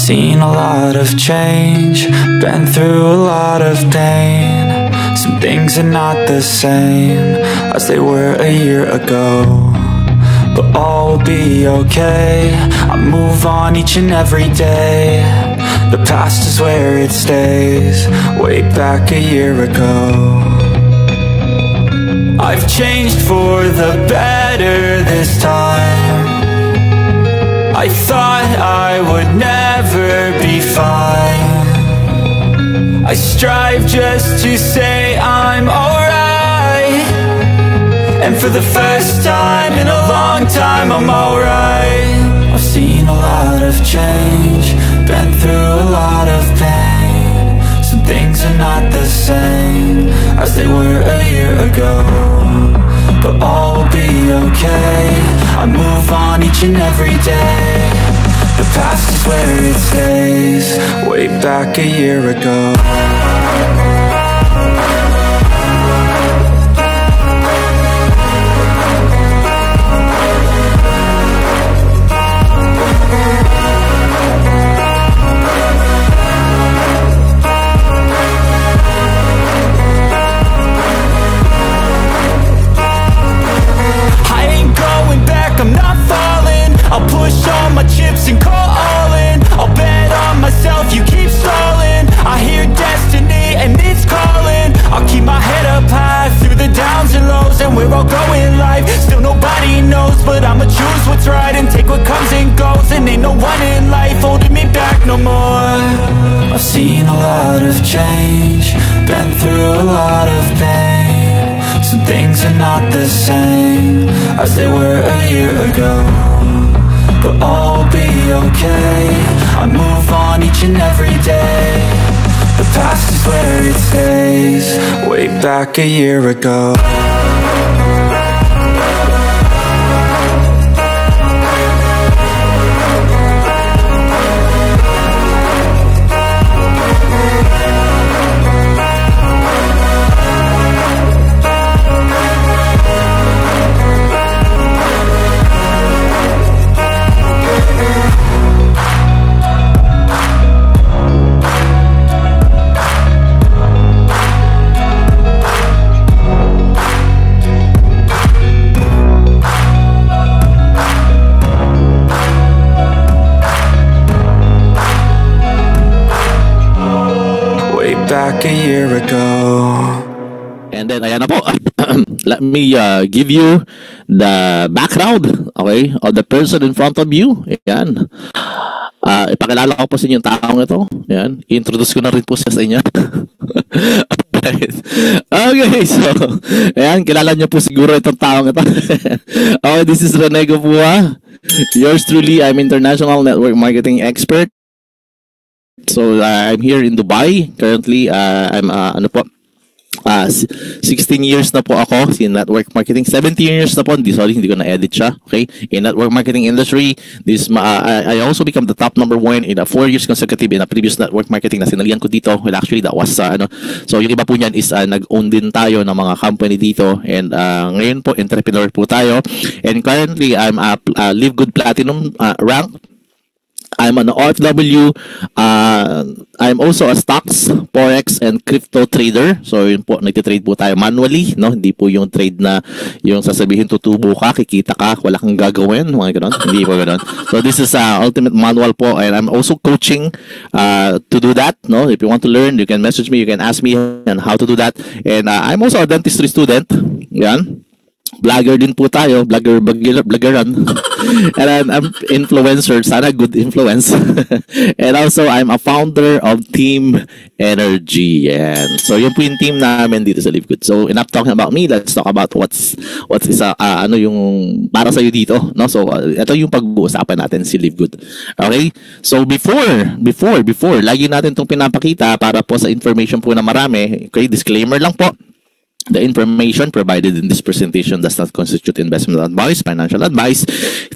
Seen a lot of change, been through a lot of pain. Some things are not the same as they were a year ago, but all will be okay. I move on each and every day. The past is where it stays, way back a year ago. I've changed for the better this time. I thought I would never be fine. I strive just to say I'm alright, and for the first time in a long time I'm alright. I've seen a lot of change, been through a lot of pain. Some things are not the same as they were a year ago, but all will be okay. I move on each and every day. The past is where it stays, way back a year ago. I'm not falling, I'll push all my chips and call all in. I'll bet on myself, you keep stalling. I hear destiny and it's calling. I'll keep my head up high through the downs and lows, and we're all going life. Still nobody knows, but I'ma choose what's right and take what comes and goes. And ain't no one in life holding me back no more. I've seen a lot of change, been through a lot of pain. Some things are not the same as they were a year ago, but all will be okay. I move on each and every day. The past is where it stays, way back a year ago. Back a year ago. And then ayan na po. Let me give you the background, okay, of the person in front of you. Ayan. Ipakilala ko po sa inyo yung taong ito. Ayan. I-introduce ko na rin po siya sa inyo. Okay, so ayan, kilala niyo po siguro itong taong ito. Okay, this is Rene Gabua. Yours truly, I'm international network marketing expert. So I'm here in Dubai currently. I'm 16 years na po ako in network marketing. 17 years na po. Hindi ko na-edit siya. Okay? In network marketing industry, I also become the top #1 in 4 years consecutive in a previous network marketing na sinalihan ko dito. Well, actually, that was, so yung iba po niyan is nag-own din tayo ng mga company dito. And ngayon po, entrepreneur po tayo. And currently, I'm a Live Good Platinum rank. I'm an OFW. I'm also a stocks, forex, and crypto trader. So yun po, nagtitrade po tayo manually, no? Hindi po yung trade na yung sasabihin tutubo ka, kikita ka, wala kang gagawin, mga ganun. Hindi po ganun. So this is ultimate manual po, and I'm also coaching to do that, no? If you want to learn, you can message me, you can ask me on how to do that. And I'm also a dentistry student. Yan. Vlogger din po tayo, vloggeran. And I'm influencer, sana good influence. And also I'm a founder of Team Energy. And so yun po yung team namin dito sa Live Good. So enough talking about me, let's talk about what's ano yung para sa iyo dito, no? So ito yung pag-uusapan natin si Live Good. Okay? So before lagi natin tong pinapakita para po sa information po na marami. Okay, disclaimer lang po. The information provided in this presentation does not constitute investment advice, financial advice,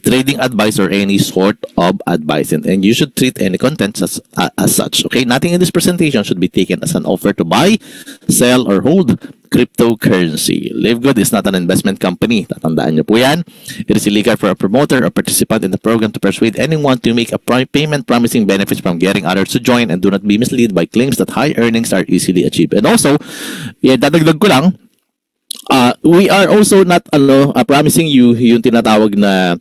trading advice, or any sort of advice. And you should treat any content as such. Okay, nothing in this presentation should be taken as an offer to buy, sell, or hold cryptocurrency. LiveGood is not an investment company. Tatandaan nyo po yan. It is illegal for a promoter or participant in the program to persuade anyone to make a payment promising benefits from getting others to join, and do not be misled by claims that high earnings are easily achieved. And also, dadagdag ko lang, we are also not promising you yung tinatawag na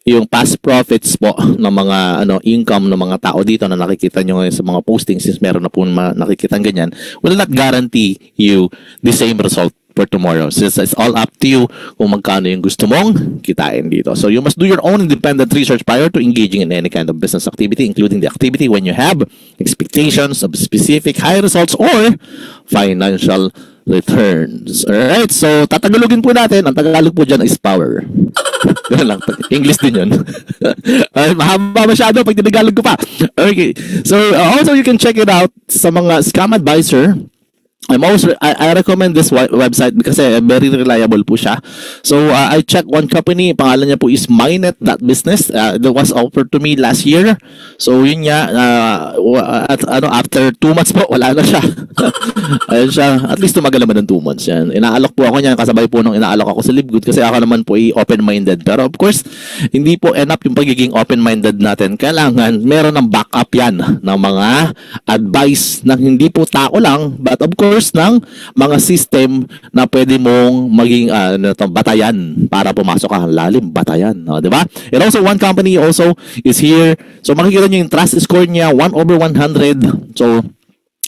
yung past profits po ng mga income ng mga tao dito na nakikita nyo ngayon sa mga postings, since meron na po nakikita ganyan, will not guarantee you the same result for tomorrow, since it's all up to you kung magkano yung gusto mong kitain dito. So you must do your own independent research prior to engaging in any kind of business activity, including the activity when you have expectations of specific high results or financial returns. Alright, so tatagalogin po natin. Ang Tagalog po dyan is power. Lang, English din yun. Mahaba masyado pag tinagalog ko pa. Okay, so also you can check it out sa mga scam advisor. I recommend this website because very reliable po siya. So I checked one company, pangalan niya po is Mynet.business. That was offered to me last year. So yun nga, after 2 months po, wala na siya. Ayun siya, at least tumagal naman ng 2 months yan. Inaalok po ako niyan, kasabay po nung inaalok ako sa LiveGood kasi ako naman po open-minded. Pero of course, hindi po enough yung pagiging open-minded natin. Kailangan meron ng backup yan ng mga advice na hindi po tao lang, but of course ng mga system na pwede mong maging batayan para pumasok ka lalim, batayan, di ba? And also one company also is here. So makikita niyo yung trust score niya 1/100. So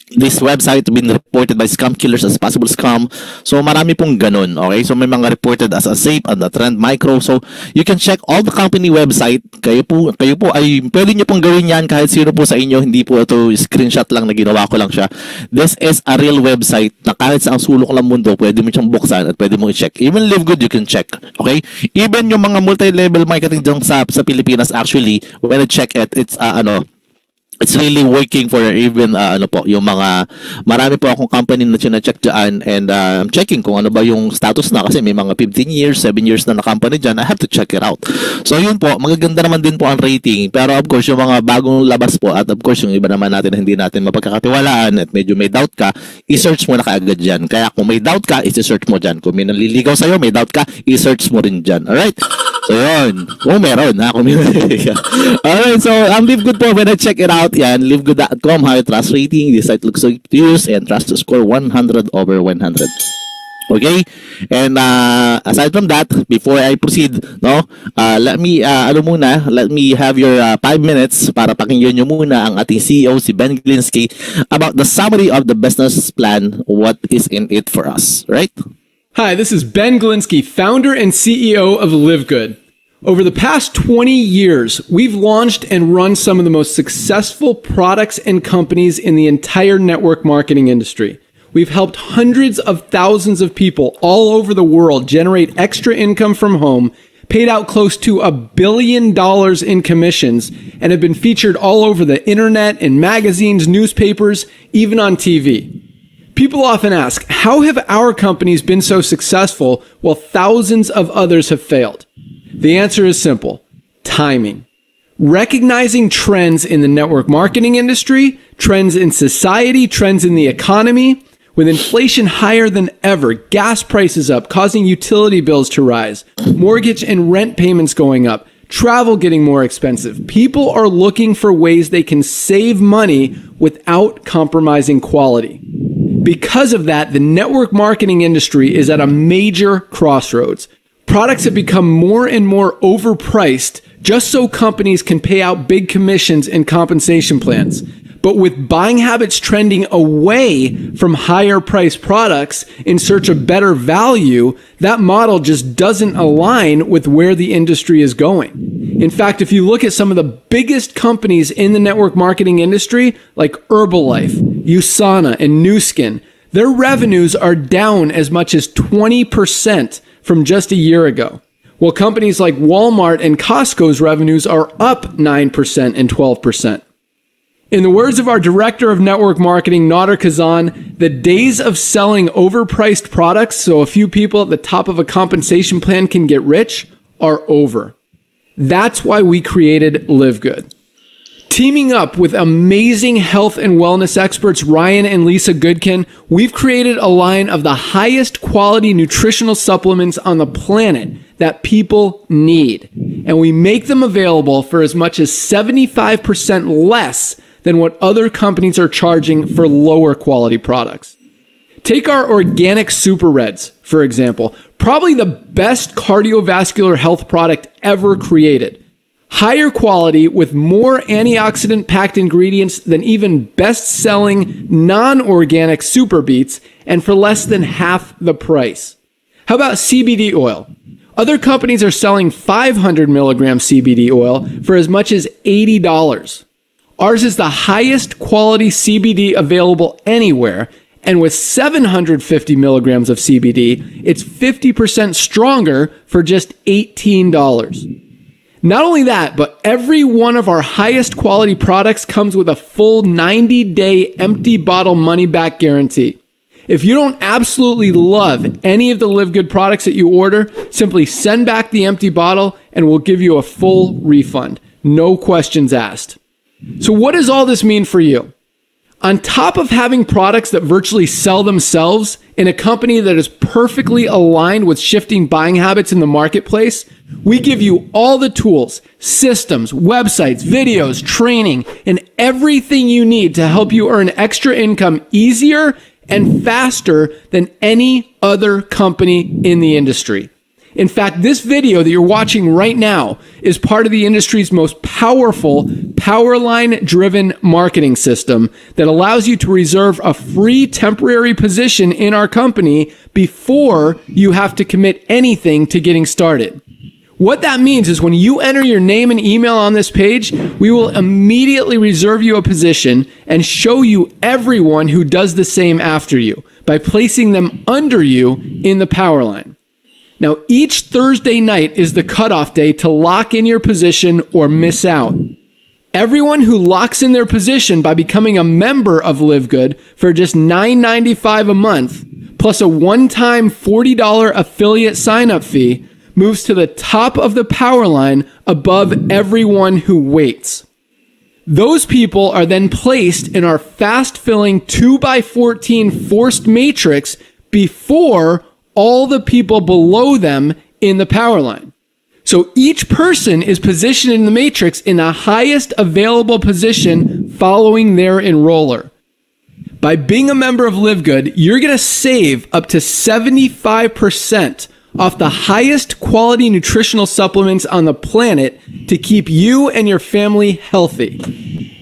this website been reported by scam killers as possible scam. So marami pong ganun, okay? So may mga reported as a safe and a trend micro. So you can check all the company website. Kayo po ay pwede niyo pong gawin yan kahit sino po sa inyo. Hindi po ito screenshot lang na ginawa ko lang siya. This is a real website na kahit sa ang sulok ng mundo pwede mo siyang buksan at pwede mo i-check. Even LiveGood you can check, okay? Even yung mga multi-level marketing dyan sa Pilipinas, actually when I check it, it's really working for even yung mga marami po akong company na china-check dyan, and I'm checking kung ano ba yung status na kasi may mga 15 years, 7 years na company dyan. I have to check it out. So yun po, magaganda naman din po ang rating, pero of course yung mga bagong labas po at of course yung iba naman natin hindi natin mapagkakatiwalaan at medyo may doubt ka, i-search mo na kaagad dyan. Kaya kung may doubt ka, i-search mo dyan. Kung may naliligaw sa'yo, may doubt ka, i-search mo rin dyan. Alright? So yun. Kung meron ha, kung alright, so ang LiveGood po, when I check it out, yan, LiveGood.com, high trust rating. This site looks good to use and trust to score 100/100. Okay? And aside from that, before I proceed, let me have your 5 minutes para pakinggan nyo muna ang ating CEO, si Ben Glinsky, about the summary of the business plan, what is in it for us, right? Hi, this is Ben Glinsky, founder and CEO of LiveGood. Over the past 20 years, we've launched and run some of the most successful products and companies in the entire network marketing industry. We've helped hundreds of thousands of people all over the world generate extra income from home, paid out close to $1 billion in commissions, and have been featured all over the internet, in magazines, newspapers, even on TV. People often ask, how have our companies been so successful while thousands of others have failed? The answer is simple: timing. Recognizing trends in the network marketing industry, trends in society, trends in the economy. With inflation higher than ever, gas prices up, causing utility bills to rise, mortgage and rent payments going up, travel getting more expensive, people are looking for ways they can save money without compromising quality. Because of that, the network marketing industry is at a major crossroads. Products have become more and more overpriced just so companies can pay out big commissions and compensation plans. But with buying habits trending away from higher priced products in search of better value, that model just doesn't align with where the industry is going. In fact, if you look at some of the biggest companies in the network marketing industry, like Herbalife, USANA, and Nu Skin, their revenues are down as much as 20% from just a year ago. While companies like Walmart and Costco's revenues are up 9% and 12%. In the words of our director of network marketing, Nader Kazan, the days of selling overpriced products so a few people at the top of a compensation plan can get rich are over. That's why we created LiveGood. Teaming up with amazing health and wellness experts Ryan and Lisa Goodkin, we've created a line of the highest quality nutritional supplements on the planet that people need. And we make them available for as much as 75% less than what other companies are charging for lower quality products. Take our organic Super Reds, for example, probably the best cardiovascular health product ever created. Higher quality with more antioxidant-packed ingredients than even best-selling non-organic Super Beets, and for less than half the price. How about CBD oil? Other companies are selling 500 milligram CBD oil for as much as $80. Ours is the highest quality CBD available anywhere, and with 750 milligrams of CBD, it's 50% stronger for just $18. Not only that, but every one of our highest quality products comes with a full 90-day empty bottle money-back guarantee. If you don't absolutely love any of the Live Good products that you order, simply send back the empty bottle and we'll give you a full refund. No questions asked. So what does all this mean for you? On top of having products that virtually sell themselves in a company that is perfectly aligned with shifting buying habits in the marketplace, we give you all the tools, systems, websites, videos, training, and everything you need to help you earn extra income easier and faster than any other company in the industry. In fact, this video that you're watching right now is part of the industry's most powerful Powerline-driven marketing system that allows you to reserve a free temporary position in our company before you have to commit anything to getting started. What that means is when you enter your name and email on this page, we will immediately reserve you a position and show you everyone who does the same after you by placing them under you in the Powerline. Now, each Thursday night is the cutoff day to lock in your position or miss out. Everyone who locks in their position by becoming a member of Live Good for just $9.95 a month, plus a one-time $40 affiliate sign-up fee, moves to the top of the Powerline above everyone who waits. Those people are then placed in our fast-filling 2x14 forced matrix before all the people below them in the Powerline. So each person is positioned in the matrix in the highest available position following their enroller. By being a member of Live Good, you're going to save up to 75% off the highest quality nutritional supplements on the planet to keep you and your family healthy.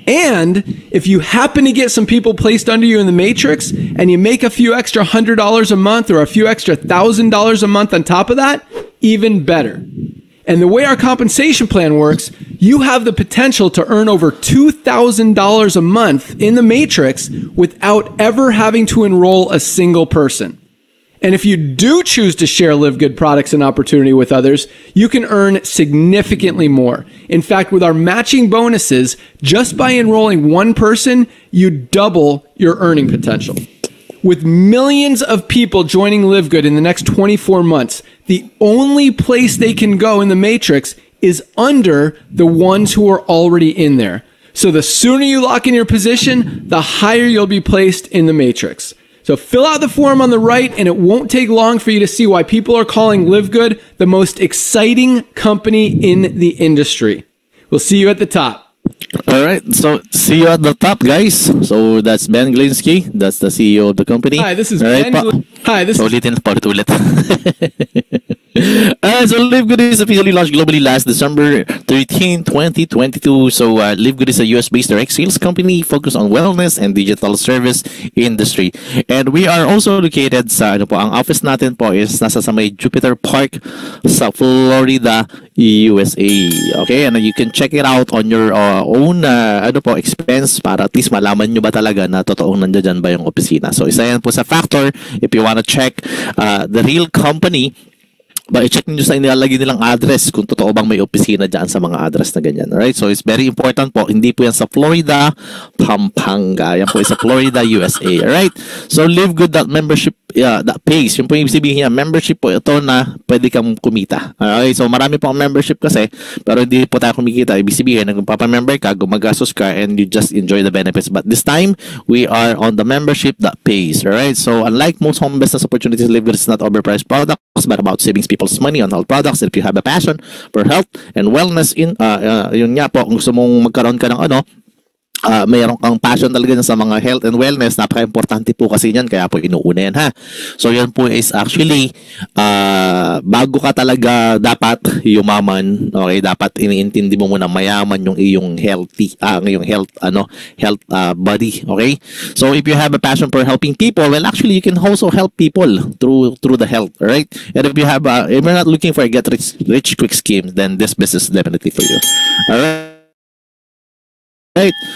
And if you happen to get some people placed under you in the matrix and you make a few extra $100 a month or a few extra $1,000 a month on top of that, even better. And the way our compensation plan works, you have the potential to earn over $2,000 a month in the matrix without ever having to enroll a single person. And if you do choose to share Live Good products and opportunity with others, you can earn significantly more. In fact, with our matching bonuses, just by enrolling one person, you double your earning potential. With millions of people joining Live Good in the next 24 months, the only place they can go in the matrix is under the ones who are already in there. So the sooner you lock in your position, the higher you'll be placed in the matrix. So fill out the form on the right, and it won't take long for you to see why people are calling Live Good the most exciting company in the industry. We'll see you at the top. All right, so see you at the top, guys. So that's Ben Glinsky. That's the CEO of the company. Hi, this is right, Ben. Hi, this is. Ulitin, paulit-ulit. So Live Good is officially launched globally last December 13, 2022. So Live Good is a US-based direct sales company focused on wellness and digital service industry. And we are also located sa, ang office natin po is nasa sa may Jupiter Park sa Florida, USA. Okay, and you can check it out on your own expense para at least malaman nyo ba talaga na totoong nandiyan ba yung opisina. So isa yan po sa factor if you wanna check the real company. But i-check nyo sa inilalagay nilang address kung totoo bang may opisina dyan sa mga address na ganyan. Alright? So it's very important po. Hindi po yan sa Florida, Pampanga. Yan po is sa Florida, USA. Alright? So Live Good membership that pays. Yung po yung sabihin niya, membership po ito na pwede kang kumita. Okay, so marami po ang membership kasi, pero hindi po tayo kumikita. Ibig sabihin, nagpapamember ka, gumagastos ka, and you just enjoy the benefits. But this time, we are on the membership that pays. Alright, so unlike most home business opportunities, LiveGood is not overpriced products, but about saving people's money on health products. If you have a passion for health and wellness, yun nga po, kung gusto mong magkaroon ka ng mayroon kang passion talaga sa mga health and wellness, napaka-importante po kasi yan, kaya po inuuna yan, ha. So yan po is actually bago ka talaga dapat yumaman, okay, dapat iniintindi mo muna mayaman yung iyong healthy health body, okay. So if you have a passion for helping people, well, actually you can also help people through the health, right? And if you're not looking for a get rich quick scheme, then this business is definitely for you. All right.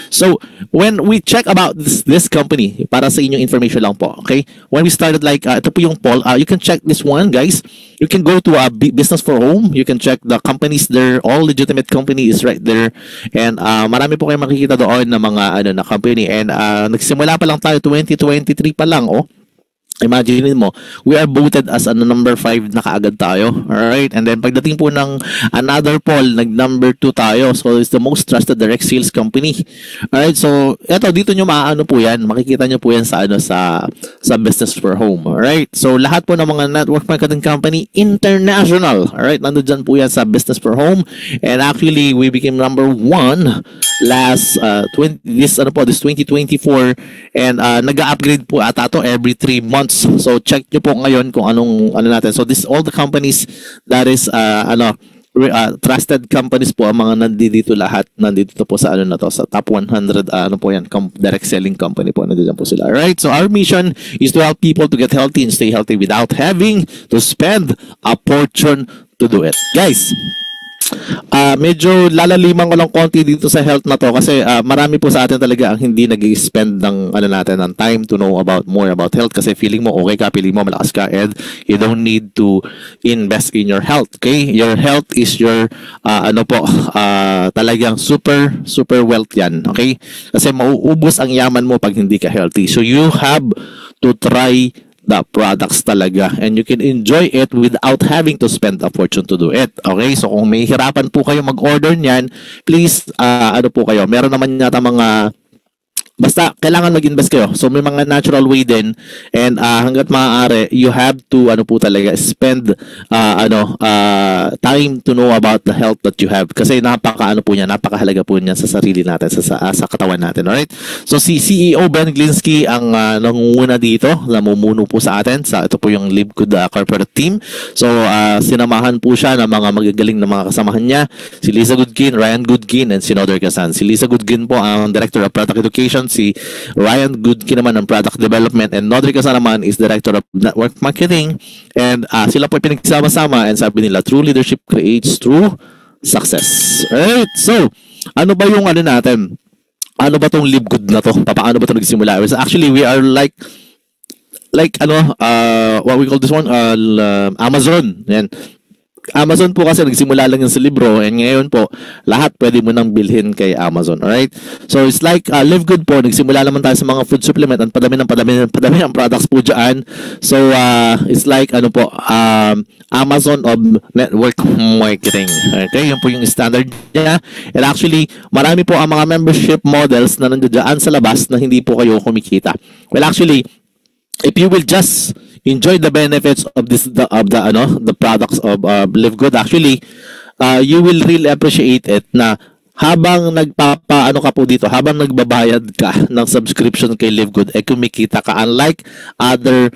So when we check about this company, para sa inyong information lang po, okay? When we started, like ito po yung poll, you can check this one, guys. You can go to Business for Home. You can check the companies there. All legitimate company is right there. And marami po kayong makikita doon na mga na company. And nagsimula pa lang tayo 2023 pa lang, oh. Imagine mo, we are voted as number 5 na kaagad tayo. Alright? And then, pagdating po ng another poll, nag-number 2 tayo. So, it's the most trusted direct sales company. Alright? So, eto, dito nyo maaano po yan. Makikita nyo po yan sa Business for Home. Alright? So, lahat po ng mga network marketing company, international. Alright? Nandun dyan po yan sa Business for Home. And actually, we became number 1 last, this 2024. And, nag-upgrade po ata to every 3 months. So check nyo po ngayon kung anong natin. So this all the companies that is trusted companies po, ang mga nandito lahat, nandito po sa to, sa top 100 po yan, direct selling company po, nandiyan po sila. Alright, so our mission is to help people to get healthy and stay healthy without having to spend a fortune to do it. Guys, medyo lalaliman ko lang konti dito sa health na to kasi marami po sa atin talaga ang hindi nag-spend ng ng time to know more about health, kasi feeling mo okay ka, feeling mo malakas ka, and you don't need to invest in your health. Okay, your health is your talagang super wealth yan. Okay, kasi mauubos ang yaman mo pag hindi ka healthy. So you have to try the products talaga, and you can enjoy it without having to spend a fortune to do it. Okay, so kung may hirapan po kayo mag-order niyan, please po kayo, meron naman yata mga, basta kailangan mag-invest kayo. So may mga natural way din, and hangga't maaari, you have to po talaga spend time to know about the health that you have, kasi napakahalaga po niyan sa sarili natin, sa katawan natin. Alright, so si CEO Ben Glinsky ang nangunguna dito, namumuno po sa atin sa ito po yung LiveGood corporate team. So sinamahan po siya ng mga magagaling na mga kasamahan niya, si Lisa Goodkin, Ryan Goodkin, and si Noder Kasan. Si Lisa Goodkin po ang Director of Product Education, si Ryan Goodkin naman ng Product Development, and Nodrick Kasan naman is Director of Network Marketing. And sila po pinagsama-sama, and sabi nila, true leadership creates true success. Alright, so ano ba yung natin? Ano ba tong LiveGood na to? Paano ba ito nagsimula? Actually, we are like what we call this one, Amazon. Yan. Amazon po kasi nagsimula lang yan sa libro, and ngayon po lahat pwede mo nang bilhin kay Amazon. Alright, so it's like LiveGood po, nagsimula naman tayo sa mga food supplement, at padami ng products po dyan. So it's like Amazon of network marketing. Okay, yun po yung standard niya. And actually, marami po ang mga membership models na nandiyan sa labas na hindi po kayo kumikita. Well, actually, if you will just enjoy the benefits of the products of LiveGood, actually you will really appreciate it na habang habang nagbabayad ka ng subscription kay LiveGood, kumikita ka, unlike other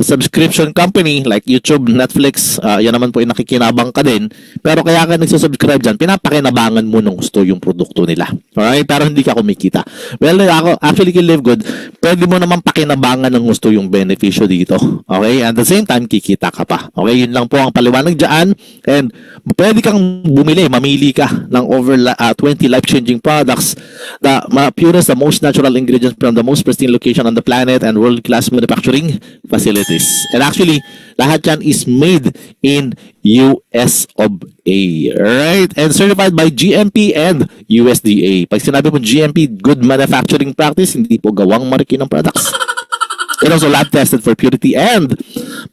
subscription company like YouTube, Netflix, yan naman po yung nakikinabang ka din, pero kaya ka nagsasubscribe dyan, pinapakinabangan mo ng gusto yung produkto nila. Alright, pero hindi ka kumikita. Well, actually kay LiveGood, pwede mo naman pakinabangan ng gusto yung benepisyo dito. Okay, at the same time, kikita ka pa. Okay, yun lang po ang paliwanag dyan, and pwede kang mamili ka ng over 20 life-changing products, the purest, the most natural ingredients from the most pristine location on the planet, and world-class manufacturing facilities. And actually, lahat yan is made in US of A. Right? And certified by GMP and USDA. Pag sinabi po GMP, Good Manufacturing Practice, hindi po gawang mariki ng products. and also lab tested for purity and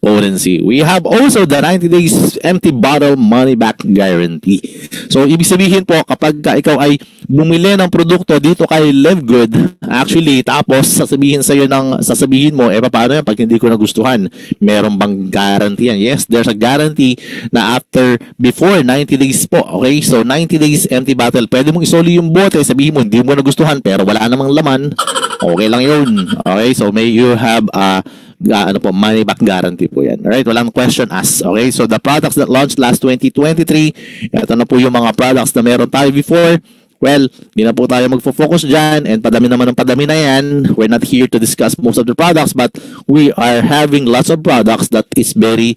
potency. We have also the 90 days empty bottle money back guarantee. So, ibig sabihin po, kapag ikaw ay bumili ng produkto dito kay Live Good, actually, tapos sasabihin mo, paano yan pag hindi ko nagustuhan? Meron bang guarantee yan? Yes, there's a guarantee na before 90 days po. Okay, so 90 days empty bottle. Pwede mong isoli yung bote, sabihin mo, hindi mo nagustuhan, pero wala namang laman. Okay lang yun. Okay, so may you have money back guarantee po yan. Alright, walang question asked. Okay, so the products that launched last 2023, ito na po yung mga products na meron tayo before. Well, di na po tayo magfo-focus dyan, and padami naman ng padami na yan. We're not here to discuss most of the products, but we are having lots of products that is very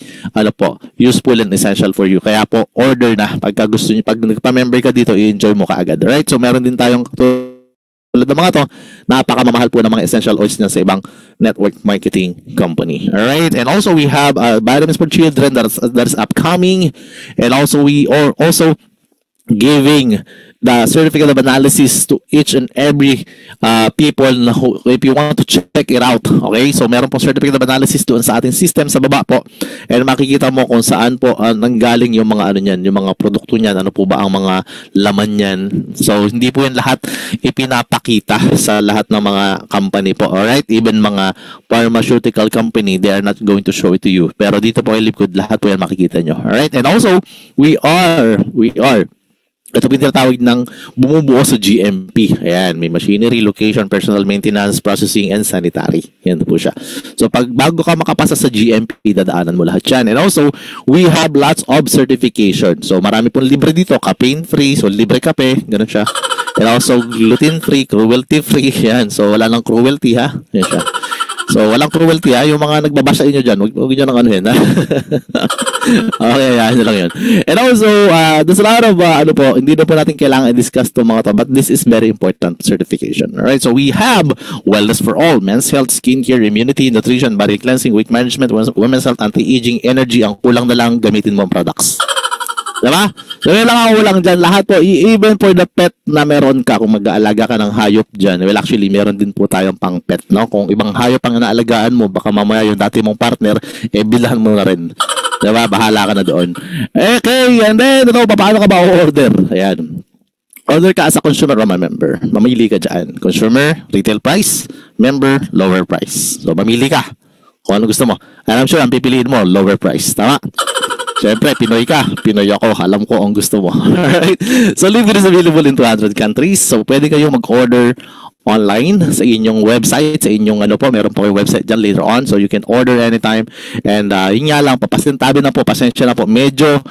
useful and essential for you. Kaya po, order na. Pagka gusto niyo, pag nagpa-member ka dito, i-enjoy mo kaagad. Alright, so meron din tayong tulad ng mga to, napakamamahal po ng mga essential oils niya sa ibang network marketing company. Alright, and also we have vitamins for children that's upcoming, and also we are also giving the certificate of analysis to each and every people who, if you want to check it out. Okay, so meron po certificate of analysis doon sa ating system sa baba po, and makikita mo kung saan po nanggaling yung mga yung mga produkto niyan, ano po ba ang mga laman niyan. So hindi po yan lahat ipinapakita sa lahat ng mga company po. Alright, even mga pharmaceutical company, they are not going to show it to you, pero dito po ay Live Good, lahat po yan makikita nyo. Alright, and also we are ito po tinatawag ng bumubuo sa GMP. Ayan, may machinery, location, personal maintenance, processing, and sanitary. Yan po siya. So, bago ka makapasa sa GMP, dadaanan mo lahat yan. And also, we have lots of certification. So, marami pong libre dito. Caffeine-free. So, libre kape. Ganun siya. And also, gluten-free, cruelty-free. Yan. So, wala nang cruelty, ha? Yan siya. So, walang cruelty, ha? Yung mga nagbabasa inyo dyan, huwag nyo nang anuhin, ha? Okay, yan lang yun. And also, there's a lot of, hindi na po natin kailangan i-discuss itong mga to, but this is very important certification. Alright, so we have wellness for all, men's health, skincare, immunity, nutrition, body cleansing, weight management, women's health, anti-aging, energy. Ang kulang na lang, gamitin mo ang products. Diba? So, yun lang ang kulang dyan. Lahat po, even for the pet na meron ka, kung mag-aalaga ka ng hayop dyan, well, actually, meron din po tayong pang pet, no? Kung ibang hayop ang inaalagaan mo, baka mamaya yung dati mong partner, bilahan mo na rin. Diba? Bahala ka na doon. Okay, and then, paano ka ba order? Ayan. Order ka as a consumer or member. Mamili ka dyan. Consumer, retail price, member, lower price. So, mamili ka kung ano gusto mo. And I'm sure, ang pipiliin mo, lower price. Tama? Siyempre, Pinoy ka. Pinoy ako. Alam ko ang gusto mo. Alright? So, Live Good is available in 200 countries. So, pwede kayong mag-order online sa inyong website, sa inyong meron po kayong website dyan later on, so you can order anytime. And yun nga lang, papasintabi na po, pasensya na po, medyo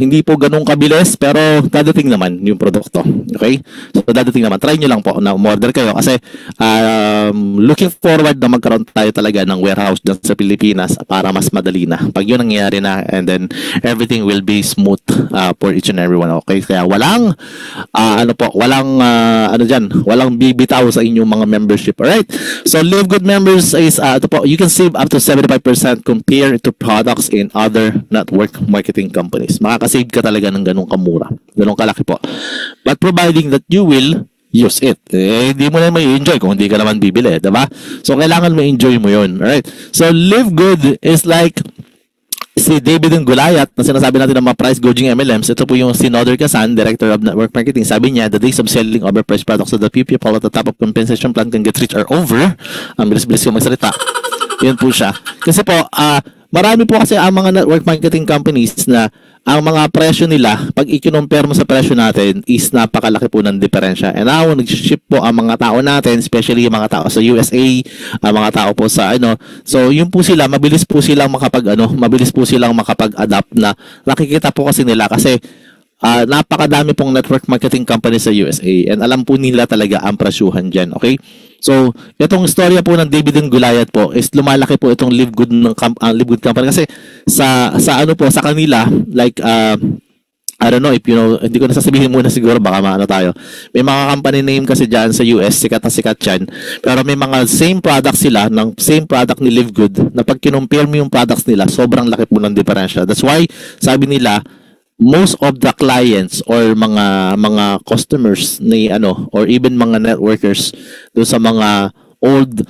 hindi po ganun kabilis, pero dadating naman yung produkto. Okay? So dadating naman, try nyo lang po na umorder kayo, kasi looking forward na magkaroon tayo talaga ng warehouse dyan sa Pilipinas para mas madali na. Pag yun nangyayari na, and then everything will be smooth for each and everyone. Okay? Kaya walang walang bibitaw sa inyong mga membership. Alright? So, Live Good members is, you can save up to 75% compared to products in other network marketing companies. Makakasave ka talaga ng ganong kamura. Ganong kalaki po. But providing that you will use it. Hindi mo na may enjoy kung hindi ka naman bibili. Diba? So, kailangan mo enjoy mo yun. Alright? So, Live Good is like si David and Goliath na sinasabi natin ng mga price gouging MLMs. Ito po yung si Noder Kasan, Director of Network Marketing. Sabi niya, the days of selling overpriced products to the few people at the top of compensation plan can get rich are over. Ang bilis-bilis yung magsalita. Yun po siya. Kasi po, marami po kasi ang mga network marketing companies na ang mga presyo nila, pag i-compare mo sa presyo natin, is napakalaki po ng diferensya. And now, nag-ship po ang mga tao natin, especially yung mga tao sa USA, ang mga tao po sa So, yun po sila, mabilis po silang makapag-adapt na nakikita po kasi nila kasi napakadami pong network marketing company sa USA, and alam po nila talaga ang presyuhan dyan. Okay? So, itong storya po ng David and Goliath po is lumalaki po itong Live Good Live Good company kasi sa kanila, like I don't know if you know, hindi ko nasasabihin muna siguro, baka maano tayo. May mga company name kasi dyan sa US, sikat na sikat yan. Pero may mga same product sila, ng same product ni Live Good, na pag kinumpare mo yung products nila, sobrang laki po ng diferensya. That's why, sabi nila, most of the clients or mga customers ni or even mga networkers do sa mga old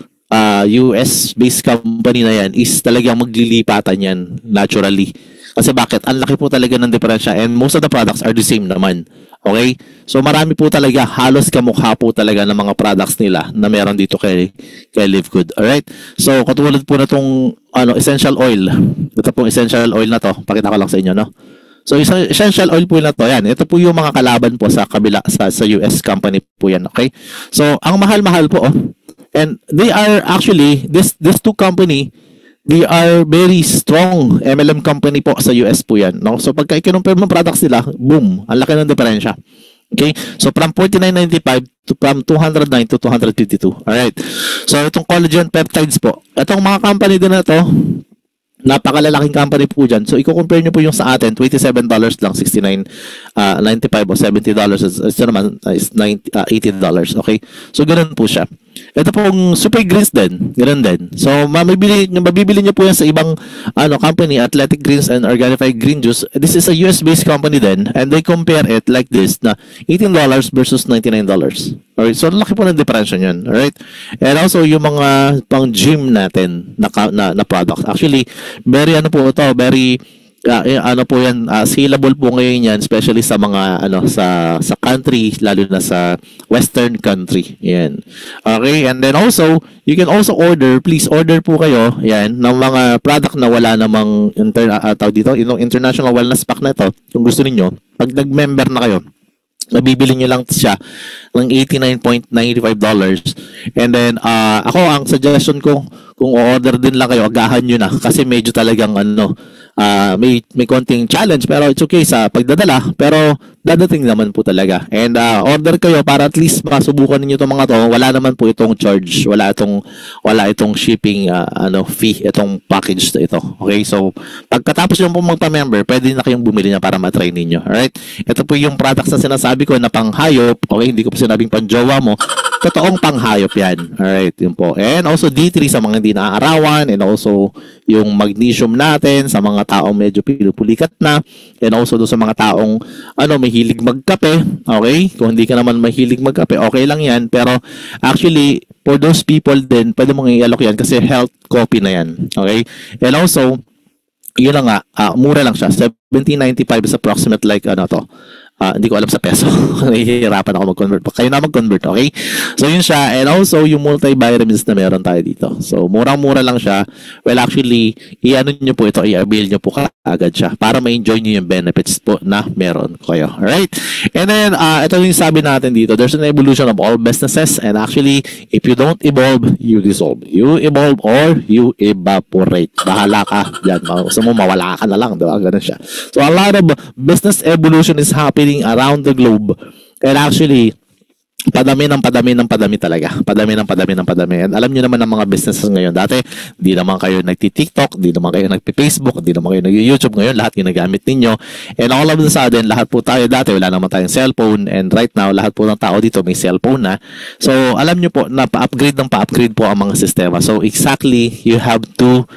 US-based company na yan is talagang maglilipatan yan naturally. Kasi bakit? Ang laki po talaga ng diferensya and most of the products are the same naman. Okay? So marami po talaga, halos kamukha po talaga ng mga products nila na meron dito kay Livegood. Alright? So katulad po na itong essential oil. Ito pong essential oil na to. Pakita ko lang sa inyo, no? So essential oil po na to. Yan. Ito po yung mga kalaban po sa kabila sa US company po yan. Okay? So ang mahal-mahal po, and they are actually, this two company, they are very strong MLM company po sa US po yan. No? So pagka i-compare mo products nila, boom, ang laki ng diferensya. Okay? So from 49.95 to from 209 to 252. Alright. So itong collagen peptides po. Itong mga company din na to, napakalalaking company po dyan. So, i-compare nyo po yung sa atin, $27 lang, $69.95 o $70. Ito naman is $80. Okay? So, ganun po siya. Ito pong Super Greens din. Ganun din. So, mabibili nyo po yan sa ibang company, Athletic Greens and Organifi Green Juice. This is a US-based company din, and they compare it like this, na $18 versus $99. Alright, so laki po ng diferensya niyan. Alright? And also, yung mga pang gym natin na product. Actually, very very po yan, saleable po ngayon yan, especially sa mga sa country, lalo na sa western country. Yan. Okay, and then also you can also order, please order po kayo yan ng mga product na wala namang international wellness pack na ito. Kung gusto niyo, pag nag-member na kayo, mabibili nyo lang siya ng $89.95. And then, ako, ang suggestion ko, kung order din lang kayo, agahan nyo na. Kasi medyo talagang, may konting challenge. Pero it's okay sa pagdadala. Pero, dadating naman po talaga. And, order kayo para at least masubukan niyo itong mga to. Wala naman po itong charge. Wala itong shipping, fee, itong package na ito. Okay? So, pagkatapos nyo po magpa-member, pwede na kayong bumili niya para matry ninyo. Alright? Ito po yung products na sinasabi ko na panghayop. Okay? Hindi ko pa sinabing panjowa mo. Totoong panghayop yan. Alright? Yun po. And also, D3 sa mga hindi naaarawan. And also, yung magnesium natin sa mga taong medyo pinupulikat na. And also, doon sa mga taong, mahilig magkape. Okay? Kung hindi ka naman mahilig magkape, okay lang yan. Pero, actually, for those people din, pwede mong i-alok yan kasi health coffee na yan. Okay? And also, yun lang nga, mura lang siya. $17.95 is approximate like, hindi ko alam sa peso. Nahihirapan ako mag-convert. Kayo na mag-convert, okay? So, yun siya. And also, yung multivitamins na meron tayo dito. So, murang-mura lang siya. Well, actually, nyo po ito, i-avail nyo po agad siya para ma-enjoy nyo yung benefits po na meron kayo. Alright? And then, ito yung sabi natin dito. There's an evolution of all businesses. And actually, if you don't evolve, you dissolve. You evolve or you evaporate. Bahala ka. Yan. Gusto mo, mawala ka na lang. Diba? Ganun siya. So, a lot of business evolution is happening around the globe. And actually, padami talaga. Padami. And alam niyo naman ng mga businesses ngayon. Dati, di naman kayo nagti-TikTok, di naman kayo nagpi-Facebook, di naman kayo nag-YouTube. Ngayon, lahat ginagamit ninyo. And all of a sudden, lahat po tayo dati, wala naman tayong cellphone. And right now, lahat po ng tao dito may cellphone na. So, alam niyo po na pa-upgrade po ang mga sistema. So, exactly, you have to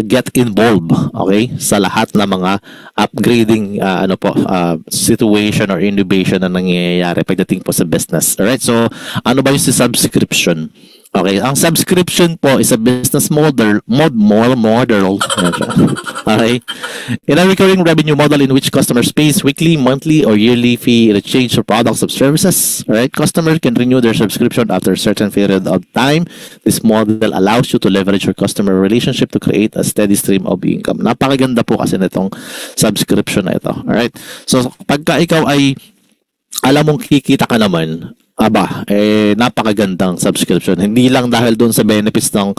get involved, okay? Sa lahat ng mga upgrading situation or innovation na nangyayari pagdating po sa business. Alright, so ano ba yung subscription? Okay, ang subscription po is a business model. Okay, in a recurring revenue model in which customers pays weekly, monthly, or yearly fee in exchange for products or services. Alright, customers can renew their subscription after a certain period of time. This model allows you to leverage your customer relationship to create a steady stream of income. Napakaganda po kasi nitong subscription na ito. Alright, so pagka ikaw ay alam mong kikita ka naman, napakagandang subscription. Hindi lang dahil doon sa benefits ng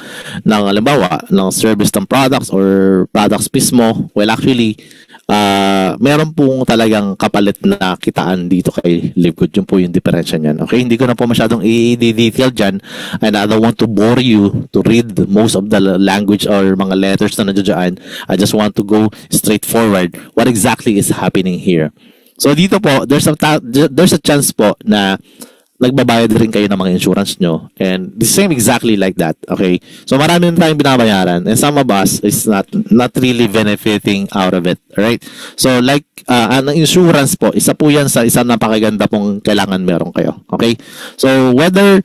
halimbawa, ng service ng products or products mismo. Well, actually, meron pong talagang kapalit na kitaan dito kay Livegood. Yun po yung diferensya niyan. Okay, hindi ko na po masyadong i-detail dyan. And I don't want to bore you to read most of the language or mga letters na nandiyan. I just want to go straight forward. What exactly is happening here? So dito po, there's a chance po na nagbabayad rin kayo ng mga insurance nyo. And the same exactly like that. Okay? So marami rin tayong binabayaran. And some of us is not really benefiting out of it. Right? So like, ang insurance po, isa po yan sa isang napakaganda pong kailangan meron kayo. Okay? So whether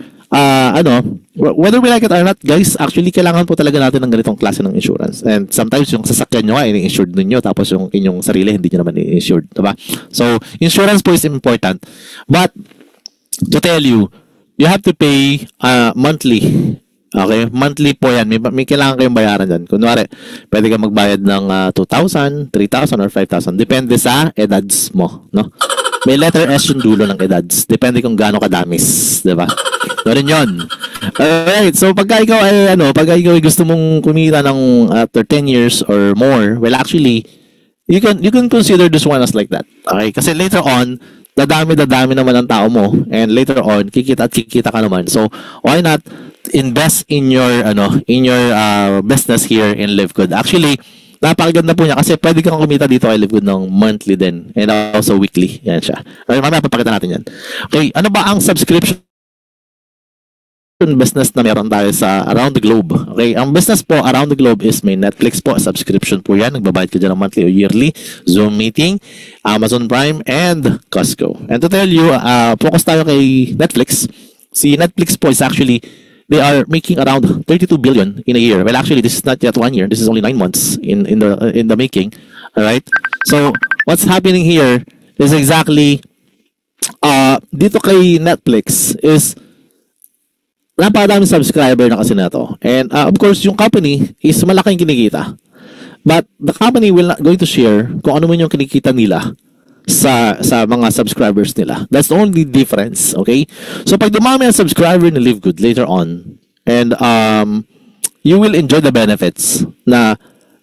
whether we like it or not, guys, actually, kailangan po talaga natin ng ganitong klase ng insurance. And sometimes, yung sasakyan nyo nga, ini-insured ninyo, tapos yung inyong sarili, hindi nyo naman i-insured. Diba? So, insurance po is important. But, to tell you, you have to pay monthly. Okay? Monthly po yan. May kailangan kayong bayaran dyan. Kunwari, pwede ka magbayad ng 2,000, 3,000, or 5,000. Depende sa edads mo. No? May letter S yung dulo ng edads. Depende kung gaano kadamis. Diba? Doon yun. Alright. So, pagka ikaw ay gusto mong kumita ng after 10 years or more, well, actually, you can consider this one as like that. Okay? Kasi later on, dadami naman ang tao mo, and later on kikita ka naman. So why not invest in your business here in LiveGood? Actually, napakaganda po niya kasi pwede kang kumita dito kay LiveGood ng monthly din and also weekly. Yan siya. Okay, mamaya papakita natin yan. Okay, ano ba ang subscription business na meron tayo sa around the globe? Okay, ang business po around the globe is may Netflix po, subscription po yan. Nagbabayad ka dyan ng monthly o yearly, Zoom meeting, Amazon Prime, and Costco. And to tell you, focus tayo kay Netflix. Si Netflix po is actually, they are making around 32 billion in a year. Well, actually, this is not yet 1 year. This is only 9 months in the making. All right. So, what's happening here is exactly, dito kay Netflix is, napakadaming subscriber na kasi na to. And of course, yung company is malaking kinikita. But the company will not going to share kung ano man yung kinikita nila sa mga subscribers nila. That's the only difference, okay? So pag dumami ang subscriber ni LiveGood later on, and you will enjoy the benefits na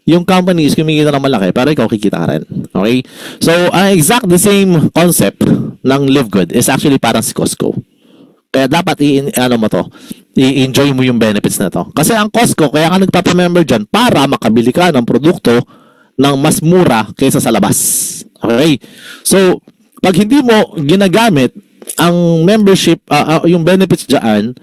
yung company is kumikita ng malaki para ikaw kikita ka rin. Okay? So, exact the same concept ng LiveGood is actually parang si Costco. Kaya dapat i-enjoy mo yung benefits na to. Kasi ang Costco, kaya ka nagpapamember dyan para makabili ka ng produkto ng mas mura kaysa sa labas. Okay? So, pag hindi mo ginagamit ang membership, yung benefits dyan,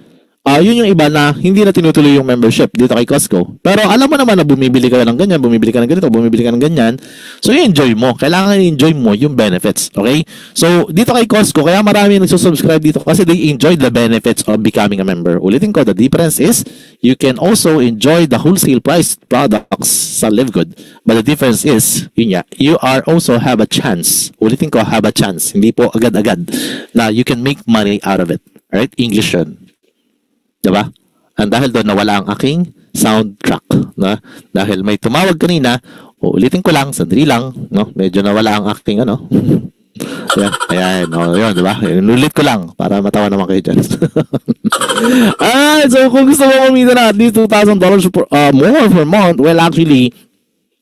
yun yung iba na hindi na tinutuloy yung membership dito kay Costco. Pero alam mo naman na bumibili ka ng ganyan, bumibili ka ng ganito, bumibili ka ng ganyan. So, i-enjoy mo. Kailangan i-enjoy mo yung benefits. Okay? So, dito kay Costco, kaya marami nagsusubscribe dito kasi they enjoy the benefits of becoming a member. Ulitin ko, the difference is you can also enjoy the wholesale price products sa LiveGood. But the difference is, yun nga, you are also have a chance. Ulitin ko, have a chance. Hindi po agad-agad na you can make money out of it. Alright? English yun. Diba? And dahil doon nawala ang aking soundtrack, na dahil may tumawag kanina, ulitin ko lang, sandali lang, no? Medyo nawala ang aking ayan, yun, diba? Inulit ko lang para matawa naman kayo dyan. So kung gusto mo kumita na at least $2,000 more per month, well, actually,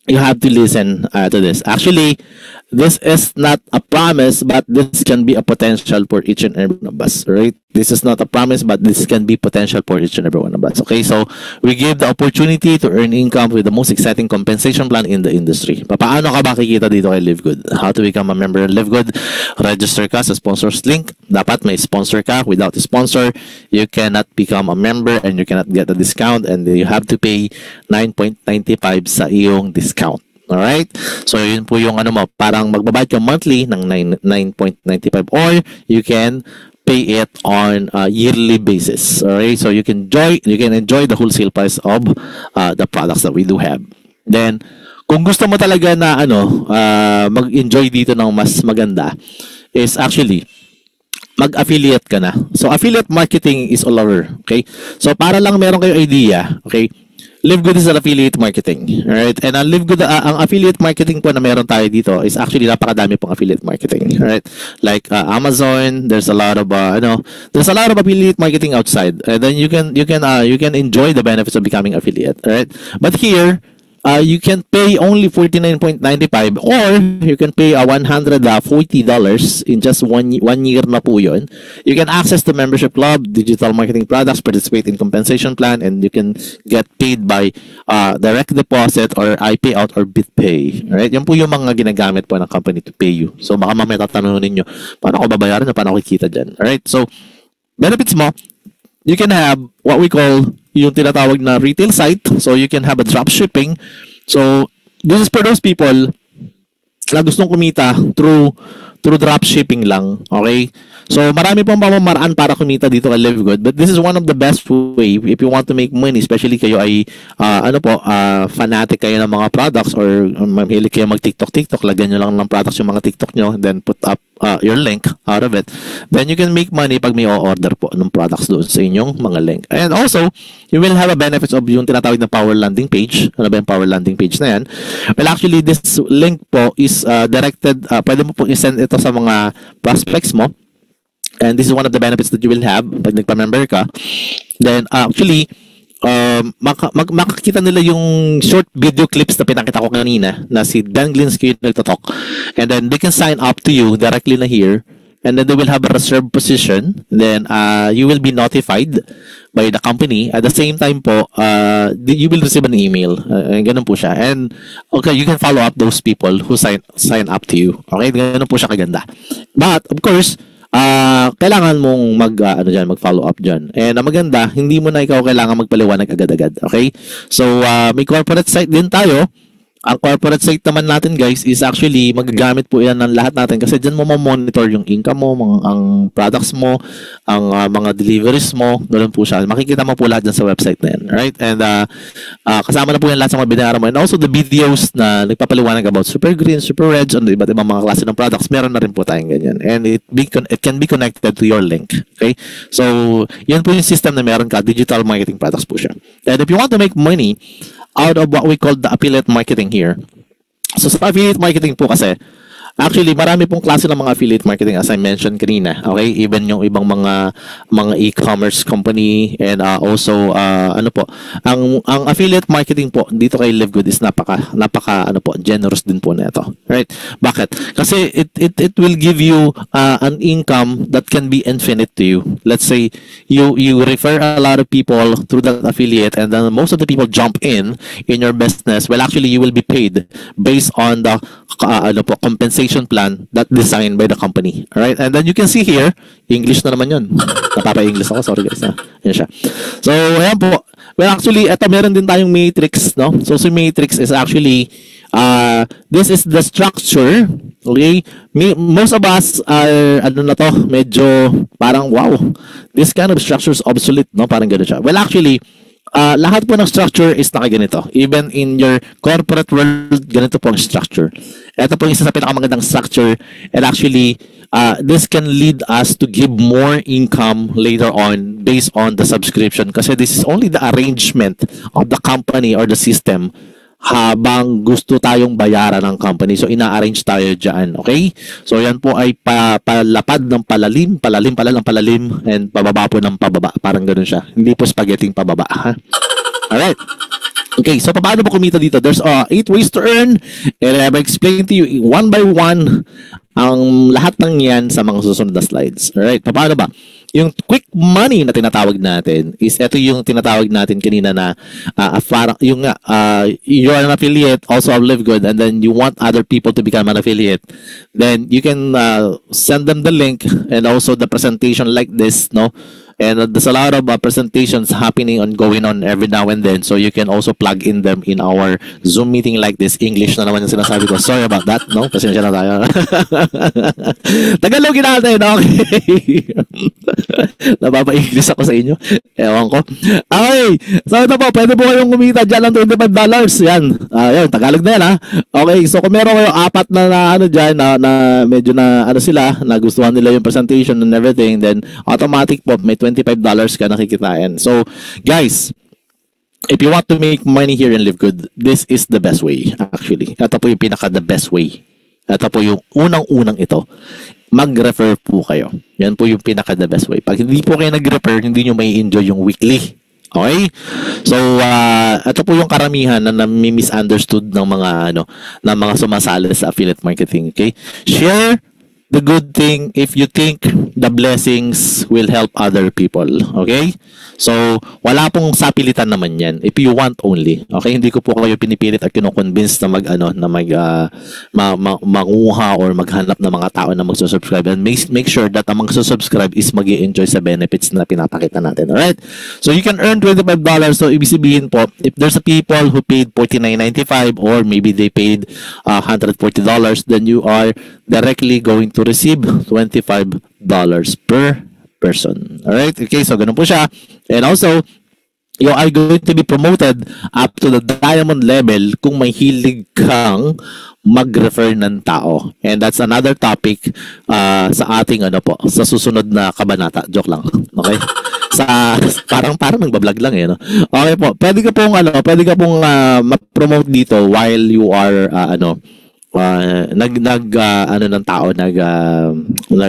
you have to listen to this. Actually, this is not a promise, but this can be a potential for each and every one of us, right? This is not a promise, but this can be potential for each and every one of us. Okay, so we give the opportunity to earn income with the most exciting compensation plan in the industry. Paano ka ba kikita dito kay LiveGood? How to become a member of LiveGood? Register ka sa sponsors link. Dapat may sponsor ka. Without a sponsor, you cannot become a member and you cannot get a discount, and you have to pay 9.95 sa iyong discount. Alright? So, yun po yung parang magbabayad ka monthly ng 9.95 or you can pay it on a yearly basis. Alright? So, you can enjoy the wholesale price of the products that we do have. Then, kung gusto mo talaga na mag-enjoy dito ng mas maganda is actually mag-affiliate ka na. So, affiliate marketing is all over. Okay? So, para lang meron kayo idea, okay? LiveGood is an affiliate marketing. Alright? And ang LiveGood, ang affiliate marketing po na meron tayo dito is actually napakadami pong affiliate marketing. Alright? Like Amazon, there's a lot of there's a lot of affiliate marketing outside. And then you can enjoy the benefits of becoming affiliate. Alright? But here, you can pay only $49.95 or you can pay $140 in just one year na po yun. You can access the membership club, digital marketing products, participate in compensation plan, and you can get paid by direct deposit or iPayout or BitPay. Alright? Yan po yung mga ginagamit po ng company to pay you. So baka mamaya tatanungin ninyo, paano ko babayaran na, paano ko kikita dyan? Alright? So, benefits mo, you can have what we call yung tinatawag na retail site. So, you can have a drop shipping. So, this is for those people na gustong kumita through through dropshipping lang. Okay? So, marami pong pamamaraan para kumita dito kay Live Good. But this is one of the best way if you want to make money, especially kayo ay, fanatic kayo ng mga products or mahilig kayo mag-TikTok, lagyan nyo lang ng products yung mga TikTok nyo, then put up your link out of it. Then you can make money pag may order po ng products doon sa inyong mga link. And also, you will have a benefits of yung tinatawag na power landing page. Ano ba yung power landing page na yan? Well, actually, this link po is directed, pwede mo po i-send ito sa mga prospects mo. And this is one of the benefits that you will have pag nagpa-member ka. Then, actually, makakita nila yung short video clips na pinakita ko kanina na si Dan Glinsky yung nagtatalk. And then, they can sign up to you directly na here. And then, they will have a reserved position. Then, you will be notified by the company. At the same time po, you will receive an email. Ganun po siya. And, okay, you can follow up those people who sign up to you. Okay? Ganun po siya kaganda. But, of course, kailangan mong mag-follow up dyan. And maganda, hindi mo na ikaw kailangan magpaliwanag agad-agad. Okay? So, may corporate site din tayo. Ang corporate site naman natin, guys, is actually magagamit po yan ng lahat natin kasi dyan mo monitor yung income mo, ang products mo, ang mga deliveries mo. Doon po siya. Makikita mo po lahat dyan sa website na yan. Right? And kasama na po yan lahat sa mga binayaran mo. And also the videos na nagpapaliwanag about Super Green, Super Reds, and iba't ibang mga klase ng products, meron na rin po tayong ganyan. And it can be connected to your link. Okay? So, yan po yung system na meron ka. Digital marketing products po siya. And if you want to make money out of what we call the affiliate marketing here. So sa affiliate marketing po kasi, actually marami pong klase ng mga affiliate marketing as I mentioned kanina. Okay? Even yung ibang mga e-commerce company and also ang affiliate marketing po dito kay Live Good is napaka generous din po nito. Right? Bakit? Kasi it will give you an income that can be infinite to you. Let's say you refer a lot of people through that affiliate and then most of the people jump in your business. Well, actually you will be paid based on the compensation plan that designed by the company. Alright? And then you can see here, English na naman yun. Napapa-English ako. Sorry guys. Yan siya. So, ayan po. Well, actually, ito meron din tayong matrix, no? So, si matrix is actually, this is the structure. Okay? Most of us are, medyo parang, wow, this kind of structure is obsolete, no? Parang gano'n siya. Well, actually, lahat po ng structure is nakaganito. Even in your corporate world, ganito po ang structure. Ito po yung isa sa pinakamagandang structure. And actually, this can lead us to give more income later on based on the subscription. Kasi this is only the arrangement of the company or the system habang gusto tayong bayaran ng company. So, ina-arrange tayo dyan. Okay? So, yan po ay palapad ng palalim, and pababa po ng pababa. Parang ganoon siya. Hindi po spaghetting pababa. Ha? Alright. Okay, so paano po kumita dito? There's 8 ways to earn. And I've explained to you one by one ang lahat ng yan sa mga susunod na slides. Alright, paano ba? Yung quick money na tinatawag natin is ito yung tinatawag natin kanina na you're an affiliate also of Live Good and then you want other people to become an affiliate, then you can send them the link and also the presentation like this, no? And there's a lot of presentations happening on going on every now and then. So you can also plug in them in our Zoom meeting like this. English na naman yung sinasabi ko. Sorry about that. No? Pasensya na tayo. Tagalogin natin. Okay. Napapa-English ako sa inyo. Ewan ko. Okay. So ito po. Pwede po kayong kumita dyan ng $25. Yan. Yan. Tagalog na yan ha. Okay. So kung meron kayo apat na dyan na medyo na sila, nagustuhan nila yung presentation and everything, then automatic po may $25 ka nakikitain. So, guys, if you want to make money here in Live Good, this is the best way, actually. Ito po yung pinaka-the best way. Ito po yung unang-unang ito. Mag-refer po kayo. Yan po yung pinaka-the best way. Pag hindi po kayo nag-refer, hindi nyo may enjoy yung weekly. Okay? So, ito po yung karamihan na nami-misunderstood ng mga sumasali sa affiliate marketing. Okay? Share the good thing if you think the blessings will help other people. Okay? So, wala pong sapilitan naman yan. If you want only. Okay? Hindi ko po kayo pinipilit at kino-convince na manguha or maghanap ng mga tao na magsusubscribe. And make sure that ang magsusubscribe is mag-i-enjoy sa benefits na pinapakita natin. Alright? So, you can earn $25. So, ibig sabihin po, if there's a people who paid $49.95 or maybe they paid $140, then you are directly going to to receive $25 per person. Alright? Okay, so ganun po siya. And also, you are going to be promoted up to the diamond level kung may hilig kang mag-refer ng tao. And that's another topic sa ating sa susunod na kabanata. Joke lang. Okay? Parang nagbablog lang eh, no? Okay po. Pwede ka pong ma-promote dito while you are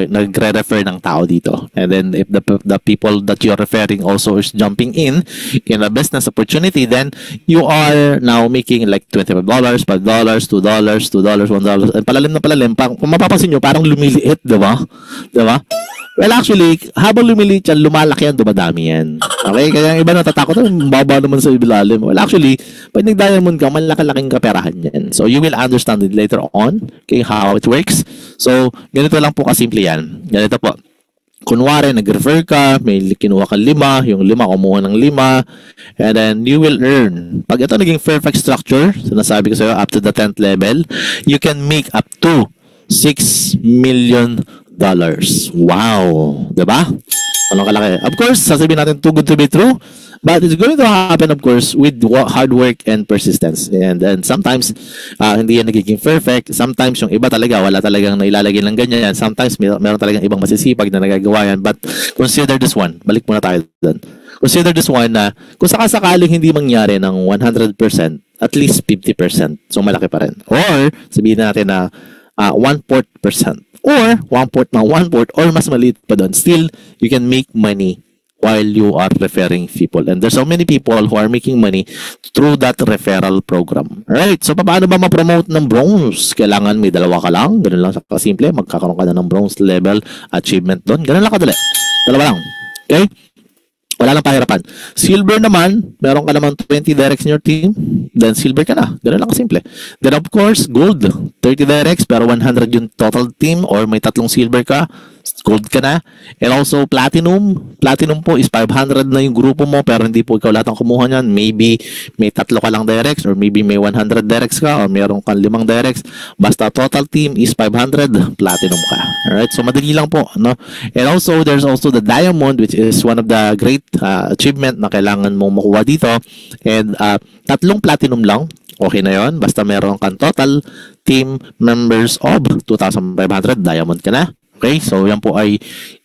nagre-refer ng tao dito. And then if the people that you're referring also is jumping in a business opportunity, then you are now making like $25, $5, $2, $1. And palalim na palalim, kung mapapansin nyo, parang lumiliit, diba? Well, actually, habang lumiliit yan, lumalaki yan, dumadami yan. Okay? Kaya yung iba natatakot, baba naman sa ilalim. Well, actually, pag nag-diamond ka, malaki-laking kaperahan yan. So, you will understand it later on, okay, how it works. So, ganito lang po kasimple yan. Ganito po. Kunwari, nag-refer ka, may kinuha ka 5, yung 5 kumuha ng 5, and then you will earn. Pag ito naging perfect structure, sinasabi ko sa'yo, up to the 10th level, you can make up to $6 million. Wow! Diba? Anong kalaki? Of course, sasabihin natin too good to be true, but it's going to happen, of course, with hard work and persistence. And sometimes, hindi yan nagiging perfect. Sometimes, yung iba talaga, wala talagang nailalagay ng ganyan. Sometimes, meron talagang ibang masisipag na nagagawa yan. But consider this one. Balik muna tayo doon. Consider this one na kung sakasakaling hindi mangyari ng 100%, at least 50%. So, malaki pa rin. Or, sabihin natin na 1/4%. Or 1/4 ng 1/4 or mas maliit pa doon. Still, you can make money while you are referring people. And there's so many people who are making money through that referral program. Alright, so paano ba ma-promote ng bronze? Kailangan may 2 ka lang. Ganun lang sa kasimple. Magkakaroon ka na ng bronze level achievement doon. Ganun lang kadali. 2 lang. Okay? Wala lang pahirapan. Silver naman, meron ka naman 20 directs in your team, then silver ka na. Ganun lang kasimple. Then of course, gold. 30 directs, pero 100 yung total team or may 3 silver ka, gold ka na. And also platinum. Platinum po is 500 na yung grupo mo, pero hindi po ikaw lahat ang kumuha niyan. Maybe may 3 ka lang directs, or maybe may 100 directs ka, or meron kang 5 directs. Basta total team is 500, platinum ka. Alright, so madali lang po, no? And also, there's also the diamond, which is one of the great achievement na kailangan mong makuha dito. And 3 platinum lang, okay na yon. Basta meron kang total team members of 2,500, diamond ka na. Okay, so yan po ay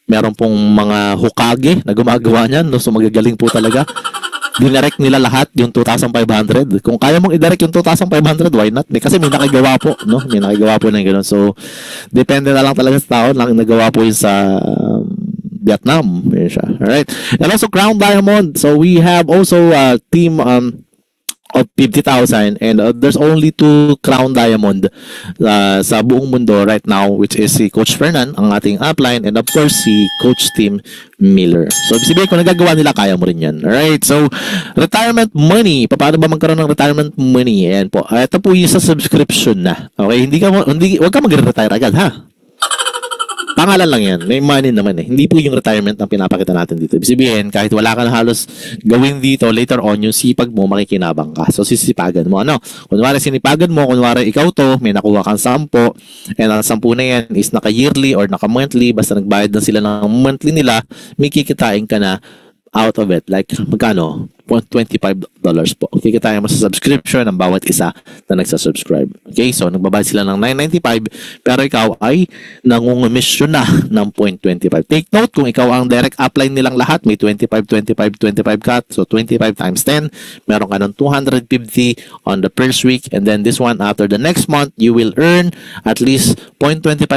meron pong mga Hokage na gumagawa niyan, no? So magagaling po talaga. Dinirect nila lahat yung 2,500. Kung kaya mong i-direct yung 2,500, why not? Kasi may nakagawa po, no? May nakagawa po ng gano'n. So, depende na lang talaga sa tao. Nagawa po yun sa Vietnam. Yun siya. Alright. And also, Crown Diamond. So, we have also a team of 50,000 and there's only 2 Crown Diamond sa buong mundo right now, which is si Coach Fernan, ang ating upline, and of course si Coach Tim Miller. So sabihin kung nagagawa nila, kaya mo rin yan. Alright, so retirement money. Paano ba magkaroon ng retirement money? Ayan po. Ito po yung sa subscription na. Okay, wag ka mag-retire agad, ha? Pangalan lang yan. May money naman eh. Hindi po yung retirement ang pinapakita natin dito. Ibig sabihin, kahit wala ka na halos gawin dito, later on, yung sipag mo, makikinabang ka. So, sisipagan mo. Ano? Kunwari, sinipagan mo, kunwari, ikaw to, may nakuha kang 10, and ang 10 na yan is naka-yearly or naka-monthly, basta nagbayad na sila ng monthly nila, may kikitain ka na out of it. Like, magkano? $25 po. Kikitain mo sa subscription ng bawat isa na nagsasubscribe. Okay? So, nagbabayad sila ng $9.95, pero ikaw ay nangungumisyon na ng $0.25. Take note, kung ikaw ang direct upline nilang lahat, may 25 cut. So, 25 times 10, meron ka ng 250 on the first week. And then this one, after the next month, you will earn at least $0.25.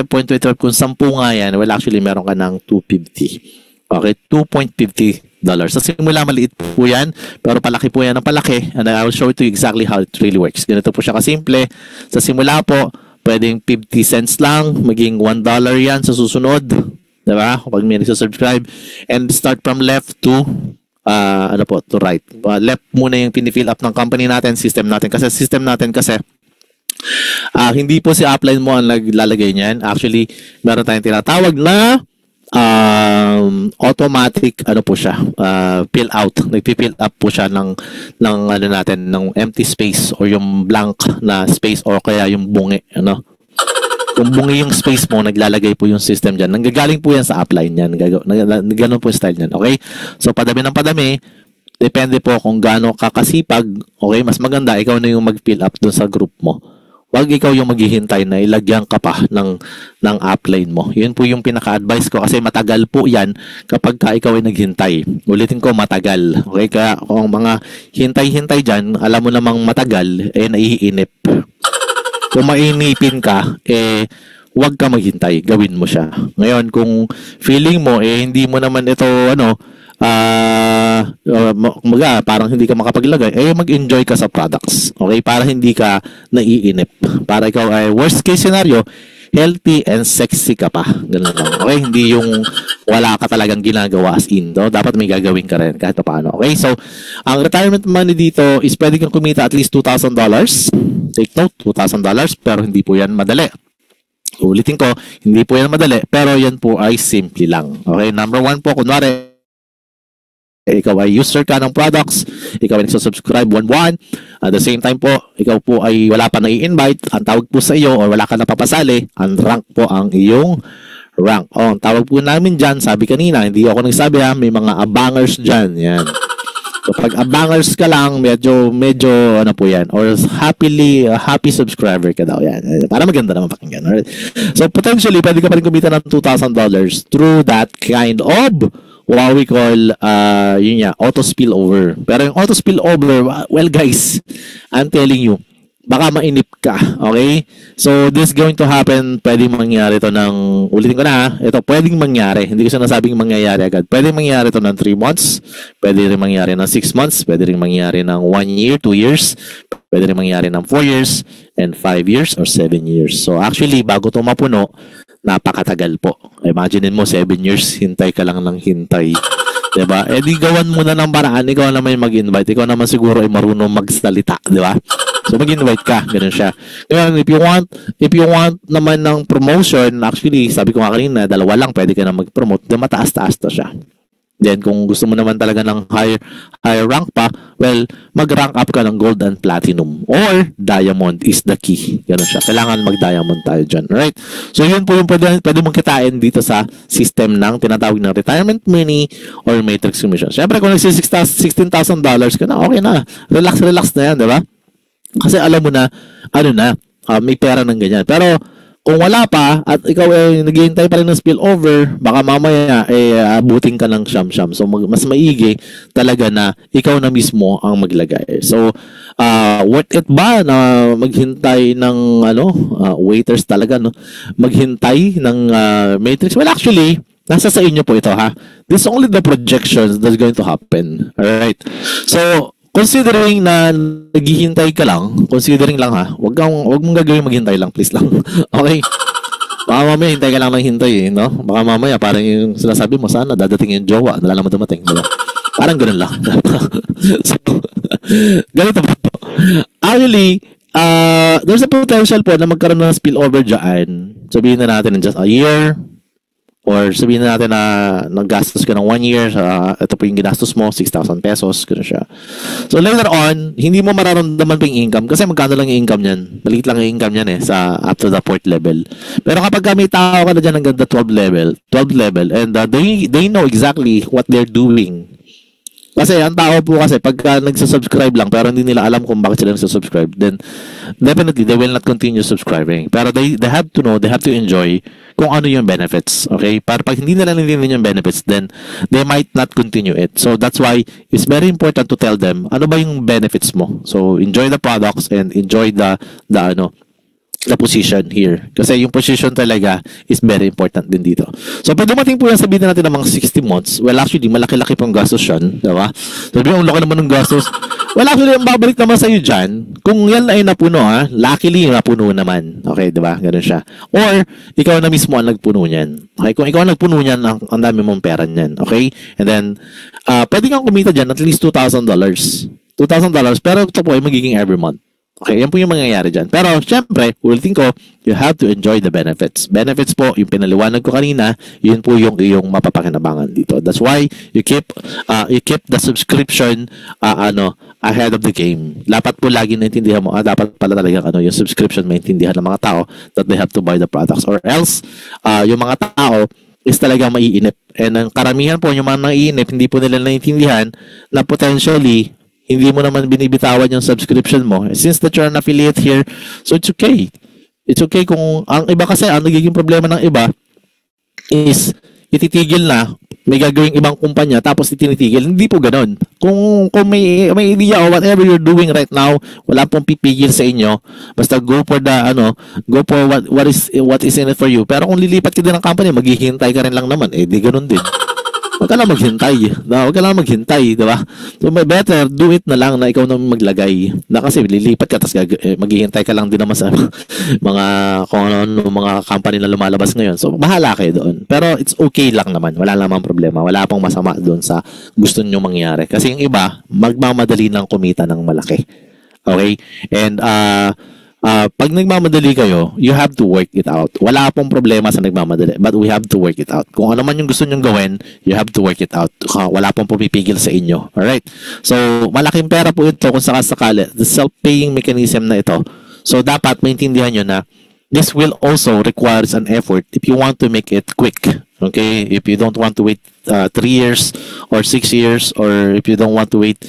Kung 10 nga yan, well, actually, meron ka ng 250. Okay, $2.50. Sa simula, maliit po yan, pero palaki po yan ng palaki, and I will show it to you exactly how it really works. Ganito po siya kasimple. Sa simula po, pwedeng 50 cents lang, maging $1 yan sa susunod. Diba? Kapag may subscribe, and start from left to to right. Left muna yung pinifill up ng company natin, system natin. Kasi hindi po si upline mo ang naglalagay niyan. Actually, meron tayong tinatawag na automatic po siya, fill out. Nagpi-fill up po siya ng empty space or yung blank na space or kaya yung bungi, Kung bungi yung space mo, naglalagay po yung system dyan. Nanggagaling po yan sa upline yan. Ganun po yung style yan. Okay? So, padami ng padami. Depende po kung gaano kakasipag. Okay? Mas maganda, ikaw na yung mag-fill up dun sa group mo. Huwag ikaw yung maghihintay na ilagyan ka pa ng upline mo. Yun po yung pinaka-advice ko kasi matagal po yan kapag ka ikaw ay naghintay. Ulitin ko, matagal. Okay? Kaya kung mga hintay-hintay dyan, alam mo namang matagal, naiinip. Kung mainipin ka, huwag ka maghintay. Gawin mo siya. Ngayon, kung feeling mo, hindi mo naman ito, parang hindi ka makapaglagay, mag-enjoy ka sa products. Okay? Para hindi ka naiinip. Para ikaw ay worst case scenario, healthy and sexy ka pa. Ganun lang. Okay? Hindi yung wala ka talagang ginagawa as in. No? Dapat may gagawin ka rin kahit paano. Okay? So, ang retirement money dito is pwede kang kumita at least $2,000. Take note, $2,000, pero hindi po yan madali. Ulitin ko, hindi po yan madali, pero yan po ay simple lang. Okay? Number one po, kunwari, ikaw ay user ka ng products, ikaw ay nagsusubscribe buwan-buwan, at the same time po, ikaw po ay wala pa na-i-invite, ang tawag po sa iyo o wala ka napapasali, ang rank po ang iyong rank. Ang tawag po namin dyan, sabi kanina, hindi ako nagsabi may mga abangers dyan. Yan. So, pag abangers ka lang, medyo po yan, or happy subscriber ka daw. Yan. Para maganda naman pakinggan. Alright? So, potentially, pwede ka pa rin kumita ng $2,000 through that kind of what we call, auto spillover. Pero yung auto spillover, well guys, I'm telling you, baka mainip ka, okay? So, this is going to happen, pwedeng mangyari to ng, ulitin ko na ito pwedeng mangyari, hindi ko sinasabing mangyayari agad. Pwedeng mangyari to ng 3 months, pwede rin mangyari ng 6 months, pwede rin mangyari ng 1 year, 2 years, pwede rin mangyari ng 4 years, and 5 years, or 7 years. So, actually, bago to mapuno, napakatagal po. Imagine mo, 7 years, hintay ka lang ng hintay. Diba? Di gawan mo na ng paraan, ikaw naman mag-invite. Ikaw naman siguro ay marunong magsalita, diba? So, mag-invite ka. Ganun siya. Ngayon, if you want naman ng promotion, actually, sabi ko nga kanina, 2 lang, pwede ka na mag-promote. Mataas-taas to siya. Then, kung gusto mo naman talaga ng higher rank pa, well, mag-rank up ka ng gold and platinum. Or, diamond is the key. Ganun siya. Kailangan mag-diamond tayo dyan. Right? So, yun po yung pwede mong kitain dito sa system ng tinatawag ng retirement money or matrix commission. Siyempre, kung $16,000 ka na, okay na. Relax na yan, di ba? Kasi alam mo na, may pera ng ganyan. Pero, kung wala pa at ikaw ay naghihintay pa rin ng spillover, baka mamaya abutin ka ng siyam-siyam. So mas maigi talaga na ikaw na mismo ang maglagay. So worth it ba na maghintay ng waiters talaga maghintay ng matrix? Well, actually, nasa sa inyo po ito ha. This is only the projections that's going to happen. Alright. So considering na naghihintay ka lang, considering lang ha, wag mong gagawin maghintay lang, please lang. Okay? Baka mamaya hintay ka lang ng hintay no? Baka mamaya parang yung sinasabi mo, sana dadating yung jowa, wala naman dumating, diba? Parang ganun lang. So, ganito po. Actually, there's a potential po na magkaroon ng spillover dyan. Sabihin na natin in just a year, or sabihin na natin na naggastos ka ng 1 year, ito po yung ginastos mo, 6,000 pesos, gano'n siya. So later on, hindi mo mararamdaman pa yung income kasi magkano lang yung income niyan. Maliit lang yung income niyan up to the 4th level. Pero kapag may tao ka na dyan hanggang the 12th level, and they know exactly what they're doing. Kasi ang tao po kasi pagka nagsasubscribe lang pero hindi nila alam kung bakit sila nagsasubscribe, then definitely they will not continue subscribing. Pero they have to know, they have to enjoy kung ano yung benefits. Okay? Para pag hindi nila nilinin yung benefits, then they might not continue it. So that's why it's very important to tell them ano ba yung benefits mo. So enjoy the products and enjoy the position here. Kasi yung position talaga is very important din dito. So, pag dumating po yan, sabihin natin ng mga 60 months, well, actually, malaki-laki pong gastos yan. Diba? Sabi ang laki naman ng gastos. Well, actually, ang babalik naman sa'yo dyan, kung yan ay napuno, luckily, napuno naman. Okay, diba? Ganun siya. Or, ikaw na mismo ang nagpuno niyan. Okay? Kung ikaw ang nagpuno niyan, ang dami mong pera niyan. Okay? And then, pwede kang kumita dyan at least $2,000. $2,000, pero ito po ay magiging every month. Okay, yan po yung mangyayari dyan. Pero, syempre, ulitin ko, you have to enjoy the benefits. Benefits po, yung pinaliwanag ko kanina, yun po yung iyong mapapakinabangan dito. That's why you keep the subscription ahead of the game. Dapat po lagi naintindihan mo, dapat pala talaga yung subscription maintindihan ng mga tao that they have to buy the products. Or else, yung mga tao is talaga maiinip. And ang karamihan po, yung mga naiinip, hindi po nila naintindihan na potentially hindi mo naman binibitawan yung subscription mo. Since that you're an affiliate here, so it's okay. It's okay kung, ang iba kasi, ang nagiging problema ng iba is, ititigil na, may gagawing ibang kumpanya, tapos itinitigil. Hindi po ganon. Kung may idea o whatever you're doing right now, wala pong pipigil sa inyo. Basta go for what is in it for you. Pero kung lilipat ka din ng company, maghihintay ka rin lang naman. Di ganon din. Huwag ka lang maghintay. Diba? So, better, do it na lang na ikaw na maglagay. Na kasi lilipat ka, tapos maghihintay ka lang din naman sa mga company na lumalabas ngayon. So, bahala kayo doon. Pero, it's okay lang naman. Wala namang problema. Wala pang masama doon sa gusto nyo mangyari. Kasi yung iba, magmamadali ng kumita ng malaki. Okay? And, pag nagmamadali kayo, you have to work it out. Wala pong problema sa nagmamadali, but we have to work it out. Kung ano man yung gusto nyong gawin, you have to work it out. Wala pong pumipigil sa inyo. Alright? So, malaking pera po ito kung sakasakali. The self-paying mechanism na ito. So, dapat maintindihan nyo na this will also requires an effort if you want to make it quick. Okay? If you don't want to wait 3 years or 6 years, or if you don't want to wait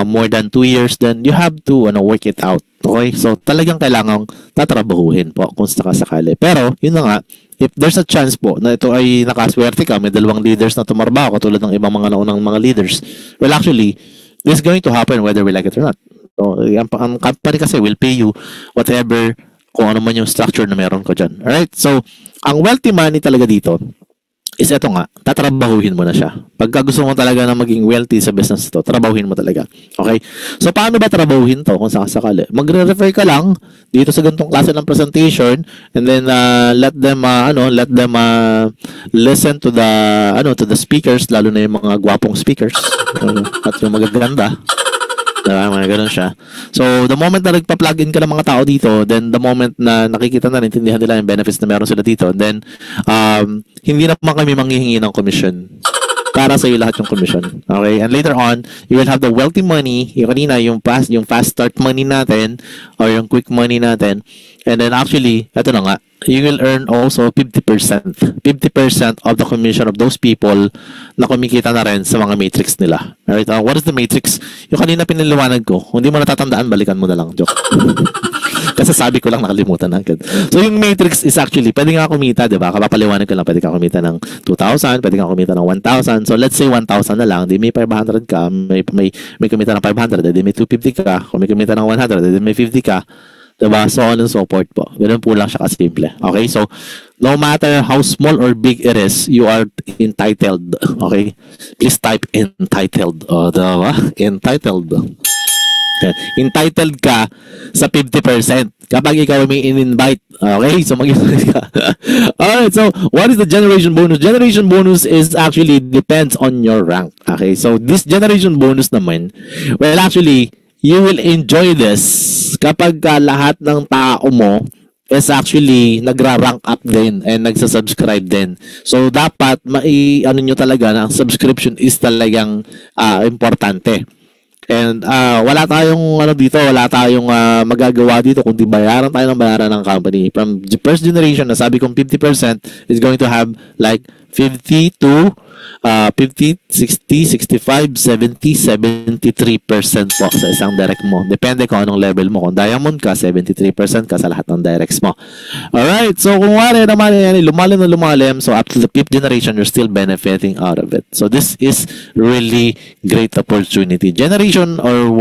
more than 2 years, then you have to work it out. Okay? So, talagang kailangang tatrabahuhin po kung sakasakali. Pero, yun na nga, if there's a chance po na ito ay nakaswerte ka, may 2 leaders na tumarbaho katulad ng ibang mga naunang mga leaders, well, actually, this is going to happen whether we like it or not. So, ang company kasi will pay you whatever, kung ano man yung structure na meron ko dyan. Alright? So, ang wealthy money talaga dito is ito nga, tatrabahuhin mo na siya. Pagka gusto mo talaga na maging wealthy sa business to, trabahuhin mo talaga. Okay? So, paano ba trabahuhin to kung sakasakali? Magre-refer ka lang dito sa ganitong klase ng presentation, and then let them listen to the speakers, lalo na yung mga gwapong speakers at yung magaganda. Diba? Mga ganun siya. So, the moment na nagpa-plug in ka ng mga tao dito, then the moment na nakikita na, naintindihan nila yung benefits na meron sila dito, then, hindi na kami manghihingi ng commission. Para sa iyo lahat yung commission. Okay? And later on, you will have the wealthy money, yung kanina, yung fast start money natin, or yung quick money natin. And then actually, ito na nga, you will earn also 50%. 50% of the commission of those people na kumikita na rin sa mga matrix nila. Alright? What is the matrix? Yung kanina piniliwanag ko, kung hindi mo natatandaan, balikan mo na lang. Joke. Kasi sabi ko lang, nakalimutan na agad. So, yung matrix is actually, pwede nga kumita, diba? Kapapaliwanag ko lang, pwede ka kumita ng 2,000, pwede ka kumita ng 1,000. So, let's say 1,000 na lang, di may 500 ka, may kumita ng 500, di may 250 ka, kung may kumita ng 100, di may 50 ka. Diba? So on and so forth po. Ganun po lang siya kasimple. Okay? So, no matter how small or big it is, you are entitled. Okay? Please type entitled. Diba? Entitled. Okay. Entitled ka sa 50% kapag ikaw may in-invite. Okay? So, mag-invite ka. Alright. So, what is the generation bonus? Generation bonus is actually depends on your rank. Okay? So, this generation bonus naman, well, actually, you will enjoy this kapag lahat ng tao mo is actually nagra-rank up din and nagsasubscribe din. So, dapat nyo talaga na ang subscription is talagang importante. And wala tayong magagawa dito kundi bayaran tayo ng company. From the first generation, na sabi kong 50% is going to have like 50 to 50, 60, 65, 70, 73% po sa isang direct mo. Depende kung anong level mo. Kung diamond ka, 73% ka sa lahat ng directs mo. Alright, so kung wala naman yan, lumalim, so up to the 5th generation, you're still benefiting out of it. So this is really great opportunity. Generation or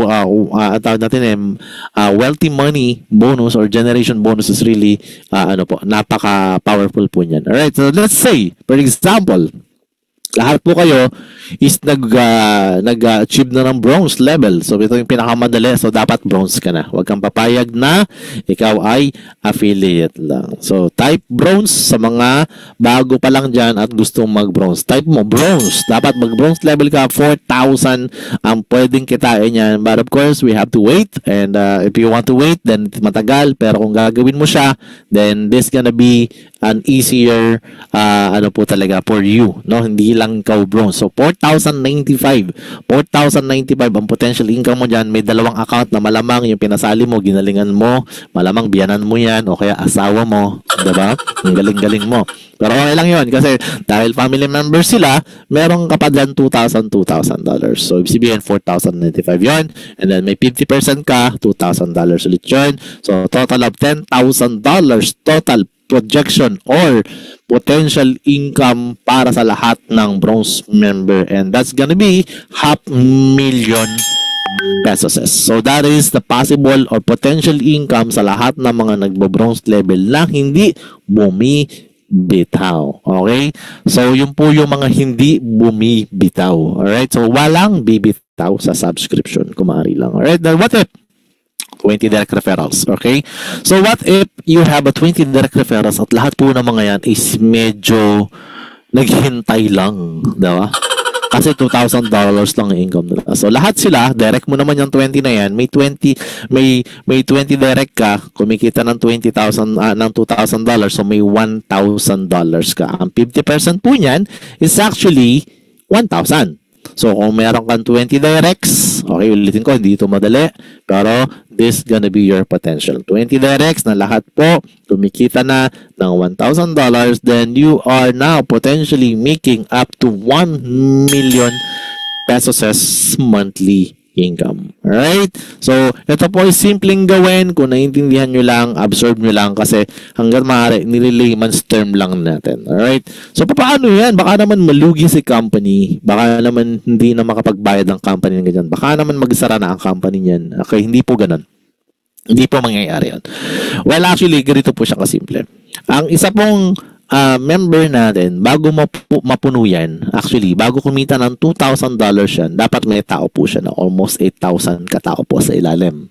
tawag natin wealthy money bonus or generation bonus is really napaka-powerful po niyan. Alright, so let's say, for example, lahat po kayo is nag-achieve na ng bronze level. So, ito yung pinakamadali. So, dapat bronze ka na. Huwag kang papayag na ikaw ay affiliate lang. So, type bronze sa mga bago pa lang dyan at gusto mag-bronze. Type mo bronze. Dapat mag-bronze level ka. 4,000 ang pwedeng kitain yan. But of course, we have to wait. And if you want to wait, then matagal. Pero kung gagawin mo siya, then this gonna be an easier ano po talaga for you, no? Hindi lang ikaw bronze. So 4,095 ang potential income mo dyan. May dalawang account na malamang yung pinasali mo, ginalingan mo, malamang biyanan mo yan o kaya asawa mo, diba? Ang galing-galing mo. Pero okay lang yun kasi dahil family members sila, meron ka pa dyan $2,000. So ibig sabihin 4,095 yun, and then may 50% ka, $2,000 ulit yun. So total of $10,000 total projection or potential income para sa lahat ng bronze member, and that's gonna be $500,000 pesos. So that is the possible or potential income sa lahat ng mga nagbo-bronze level na hindi bumibitaw. Okay? So yun po yung mga hindi bumibitaw. Alright? So walang bibitaw sa subscription. Kumari lang. Alright? Then what if 20 direct referrals, okay? So what if you have a 20 direct referrals at lahat po ng mga yan is medyo naghintay lang, diba? Kasi $2,000 lang ang income nila. So lahat sila, direct mo naman yung 20 na yan, may 20 direct ka, kumikita ng 20,000 ng $2,000, so may $1,000 ka. Ang 50% po niyan is actually 1,000. So, kung meron kang 20 directs, okay, ulitin ko, hindi ito madali, pero this gonna be your potential. 20 directs na lahat po kumikita na ng $1,000, then you are now potentially making up to 1 million pesos monthly income. Alright? So, ito po ay simpleng gawin. Kung naiintindihan nyo lang, absorb nyo lang kasi hanggang maaari, nililayman's term lang natin. Alright? So, paano yan? Baka naman malugi si company. Baka naman hindi na makapagbayad ang company ng ganyan. Baka naman magsara na ang company niyan. Okay, hindi po ganun. Hindi po mangyayari yan. Well, actually, ganito po siya kasimple. Ang isa pong member natin, bago mapuno yan, actually, bago kumita ng $2,000 yan, dapat may tao po siya na almost 8,000 katao po sa ilalim.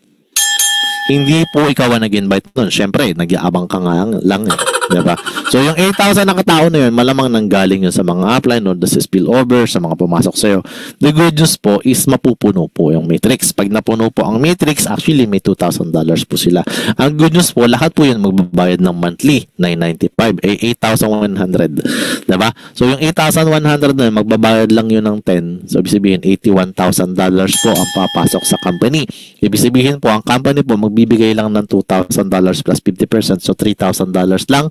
Hindi po ikaw ang nag-invite nun. Siyempre, nag-iabang ka nga lang eh. Diba? So, yung 8,000 na katao na yun, malamang nanggaling yun sa mga upline or sa spillover, sa mga pumasok sa'yo. The good news po is mapupuno po yung matrix. Pag napuno po ang matrix, actually may $2,000 po sila. Ang good news po, lahat po yun magbabayad ng monthly, $995, 8,100. Diba? So, yung 8,100 na yun, magbabayad lang yun ng 10. So, ibig sabihin, $81,000 po ang papasok sa company. Ibig sabihin po, ang company po, magbibigay lang ng $2,000 plus 50%, so $3,000 lang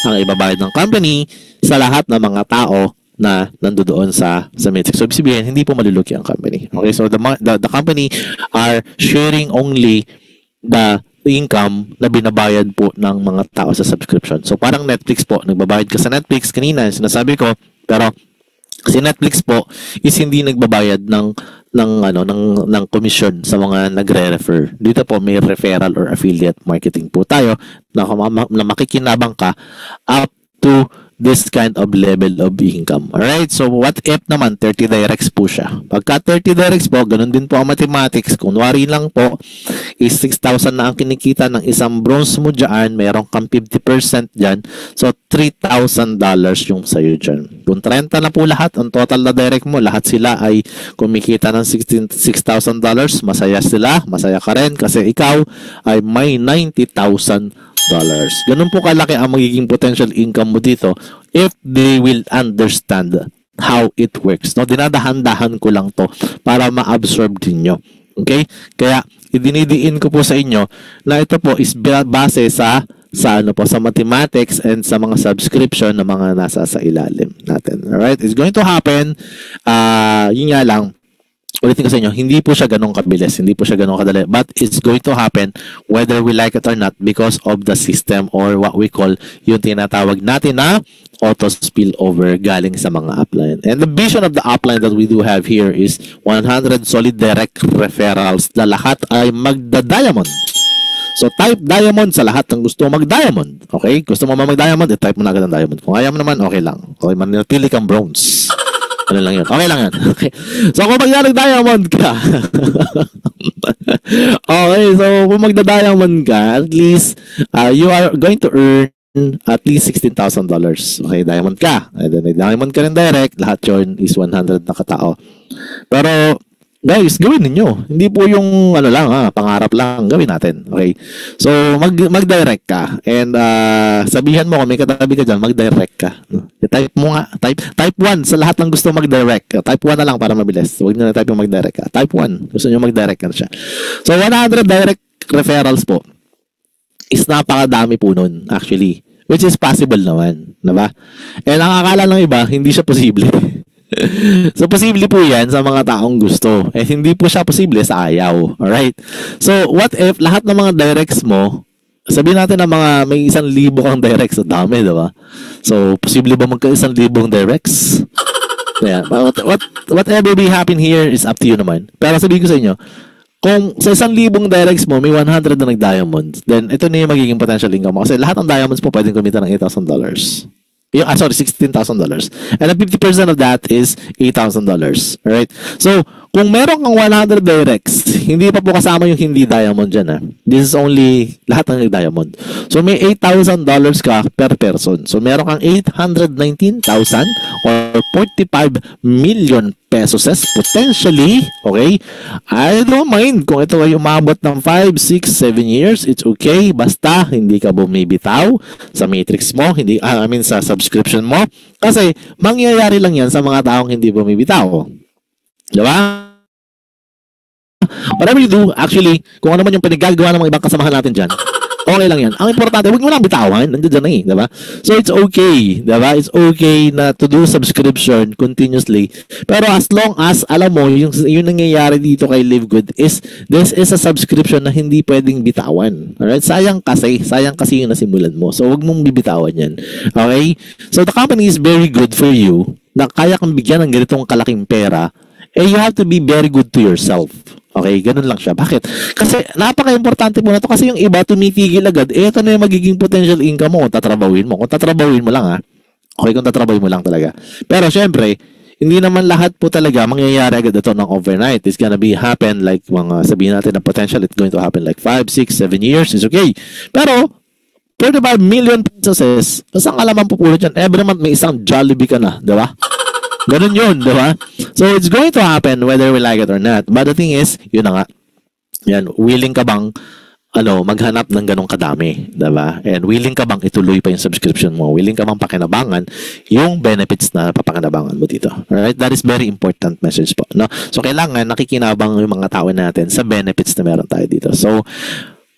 ang ibabayad ng company sa lahat ng mga tao na nandoon sa matrix. So, ibig sabihin, hindi po malulugi ang company. Okay, so the company are sharing only the income na binabayad po ng mga tao sa subscription. So, parang Netflix po, nagbabayad ka sa Netflix kanina, sinasabi ko, pero si Netflix po is hindi nagbabayad ng commission sa mga nagre-refer. Dito po may referral or affiliate marketing po tayo na makikinabang ka up to this kind of level of income. Alright? So, what if naman 30 directs po siya? Pagka 30 directs po, ganun din po ang mathematics. Kunwari lang po, is 6,000 na ang kinikita ng isang bronze mo dyan, meron kang 50% dyan. So, $3,000 yung sa'yo dyan. Kung 30 na po lahat, ang total na direct mo, lahat sila ay kumikita ng $6,000. Masaya sila, masaya ka rin kasi ikaw ay may $90,000. Ganun po kalaki ang magiging potential income mo dito if they will understand how it works. No, dinadahan-dahan ko lang to para ma-absorb din nyo. Okay? Kaya idinidiin ko po sa inyo na ito po is base sa mathematics and sa mga subscription na mga nasa sa ilalim natin. Alright? It's going to happen. Yun nga lang, ulitin ko sa inyo, hindi po siya ganun kabilis, hindi po siya ganun kadali, but it's going to happen whether we like it or not because of the system or what we call yung tinatawag natin na auto spillover galing sa mga upline. And the vision of the upline that we do have here is 100 solid direct referrals na lahat ay magda-diamond. So, type diamond sa lahat ng gusto mag-diamond. Okay? Gusto mo mag-diamond, type mo na agad ang diamond. Kung ayaw mo naman, okay lang. Okay, manatili kang bronze. Ano lang yun. Okay lang yan. Okay. So, kung magda-diamond ka, okay, so kung magda-diamond ka, at least you are going to earn at least $16,000. Okay, diamond ka. And then, diamond ka rin direct. Lahat yun is 100 na katao. Pero, guys, gawin ninyo. Hindi po yung ano lang pangarap lang, gawin natin. Okay? So mag-direct ka and sabihan mo kung may katabi ka diyan, mag-direct ka. Type mo nga, type 1 sa lahat ng gusto mag-direct. Type 1 na lang para mabilis. Huwag niyo na type yung mag-direct ka. Type 1. Gusto niyo mag-direct ka na siya. So 100 direct referrals po is napakadami po nun actually. Which is possible naman, 'di ba? And ang akala ng iba, hindi siya posible. So, posible po yan sa mga taong gusto. Eh, hindi po siya posible sa ayaw. Alright? So, what if lahat ng mga directs mo, sabihin natin na mga may 1,000 kang directs, at dami, diba? So, posible ba magka-1,000 directs? Yeah. Whatever may happen here is up to you naman. Pero sabihin ko sa inyo, kung sa 1,000 directs mo, may 100 na nag-diamonds, then ito na yung magiging potential income mo. Kasi lahat ng diamonds mo pwedeng kumita ng $8,000. $16,000. And 50% of that is $8,000. Alright? So, kung meron kang 100 directs, hindi pa po kasama yung hindi diamond dyan. This is only lahat ng diamond. So, may $8,000 ka per person. So, meron kang 819,000 or 45 million pesos potentially. Okay? I don't mind kung ito ay umabot ng 5, 6, 7 years. It's okay. Basta hindi ka bumibitaw sa matrix mo. Sa subscription mo. Kasi mangyayari lang yan sa mga taong hindi bumibitaw. Diba? Whatever you do, actually, kung ano man yung pinagagawa ng mga ibang kasamahan natin dyan, okay lang yan. Ang importante, huwag mo lang bitawan. Nandiyan dyan na diba? So, it's okay. Diba? It's okay na to do subscription continuously. Pero as long as, alam mo, yung nangyayari dito kay Live Good is, this is a subscription na hindi pwedeng bitawan. Alright? Sayang kasi yung nasimulan mo. So, huwag mong bibitawan yan. Okay? So, the company is very good for you na kaya kang bigyan ng ganitong kalaking pera. You have to be very good to yourself. Okay, ganun lang siya. Bakit? Kasi napaka-importante po na to kasi yung iba tumitigil agad. Ito na yung magiging potential income mo kung tatrabawin mo. Kung tatrabawin mo lang Okay, kung tatrabawin mo lang talaga. Pero syempre, hindi naman lahat po talaga mangyayari agad ito ng overnight. It's gonna be happen like sabihin natin na potential, it's going to happen like 5, 6, 7 years. It's okay. Pero 35 million pesos saan alaman pupulot yan? Every month may isang Jollibee ka na, di ba? Ganun yun, di ba? So, it's going to happen whether we like it or not. But the thing is, yun na nga. Yan, willing ka bang maghanap ng ganong kadami, di ba? And willing ka bang ituloy pa yung subscription mo? Willing ka bang pakinabangan yung benefits na papakinabangan mo dito? Alright? That is very important message po, no? So, kailangan nakikinabang yung mga tao natin sa benefits na meron tayo dito. So,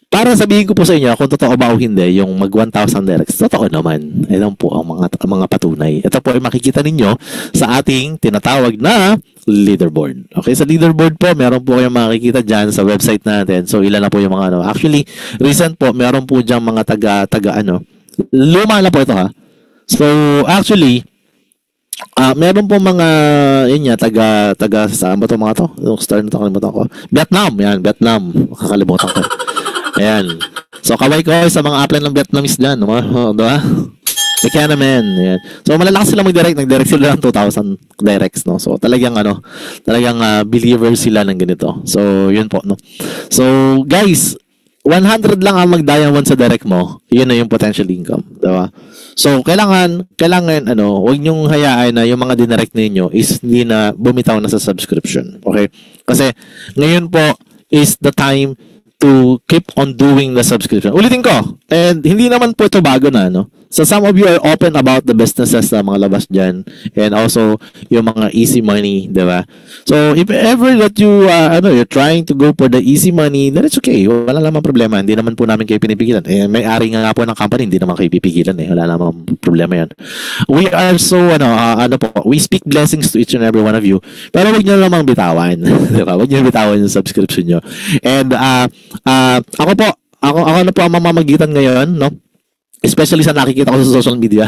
para sabihin ko po sa inyo kung totoo ba o hindi yung mag 1,000 directs, totoo naman. Ito po ang mga patunay. Ito po ay makikita ninyo sa ating tinatawag na leaderboard. Okay, sa leaderboard po, meron po kayong makikita dyan sa website natin. So, ilan na po yung mga Actually, recent po, meron po dyan mga taga luma na po ito So, actually, meron po mga taga saan ba ito mga to? Yung star na ito, kalimutan ko. Vietnam. Kakalimutan ko. Ayan. So, kaway ko sa mga upline ng Vietnamese dyan. Diba? Kaya naman. Ayan. So, malalakas sila mag-direct. Nag-direct sila ng 2,000 directs, no? So, talagang believers sila ng ganito. So, yun po, no? So, guys, 100 lang ang mag-diamond sa direct mo. Yun na yung potential income. Diba? So, kailangan, huwag niyong hayaan na yung mga dinirect ninyo is hindi na bumitaw na sa subscription. Okay? Kasi, ngayon po is the time to keep on doing the subscription. Ulitin ko, and hindi naman po ito bago na, no? So, some of you are open about the businesses na mga labas dyan and also yung mga easy money, di ba? So, if ever that you, you're trying to go for the easy money, then it's okay. Wala namang problema. Hindi naman po namin kayo pinipigilan. May-ari nga po ng company, hindi naman kayo pipigilan. Wala namang problema yan. We are so, we speak blessings to each and every one of you. Pero huwag nyo namang bitawan. Di ba? Huwag nyo bitawan yung subscription nyo. And, ako na po ang mamamagitan ngayon, no? Especially sa nakikita ko sa social media.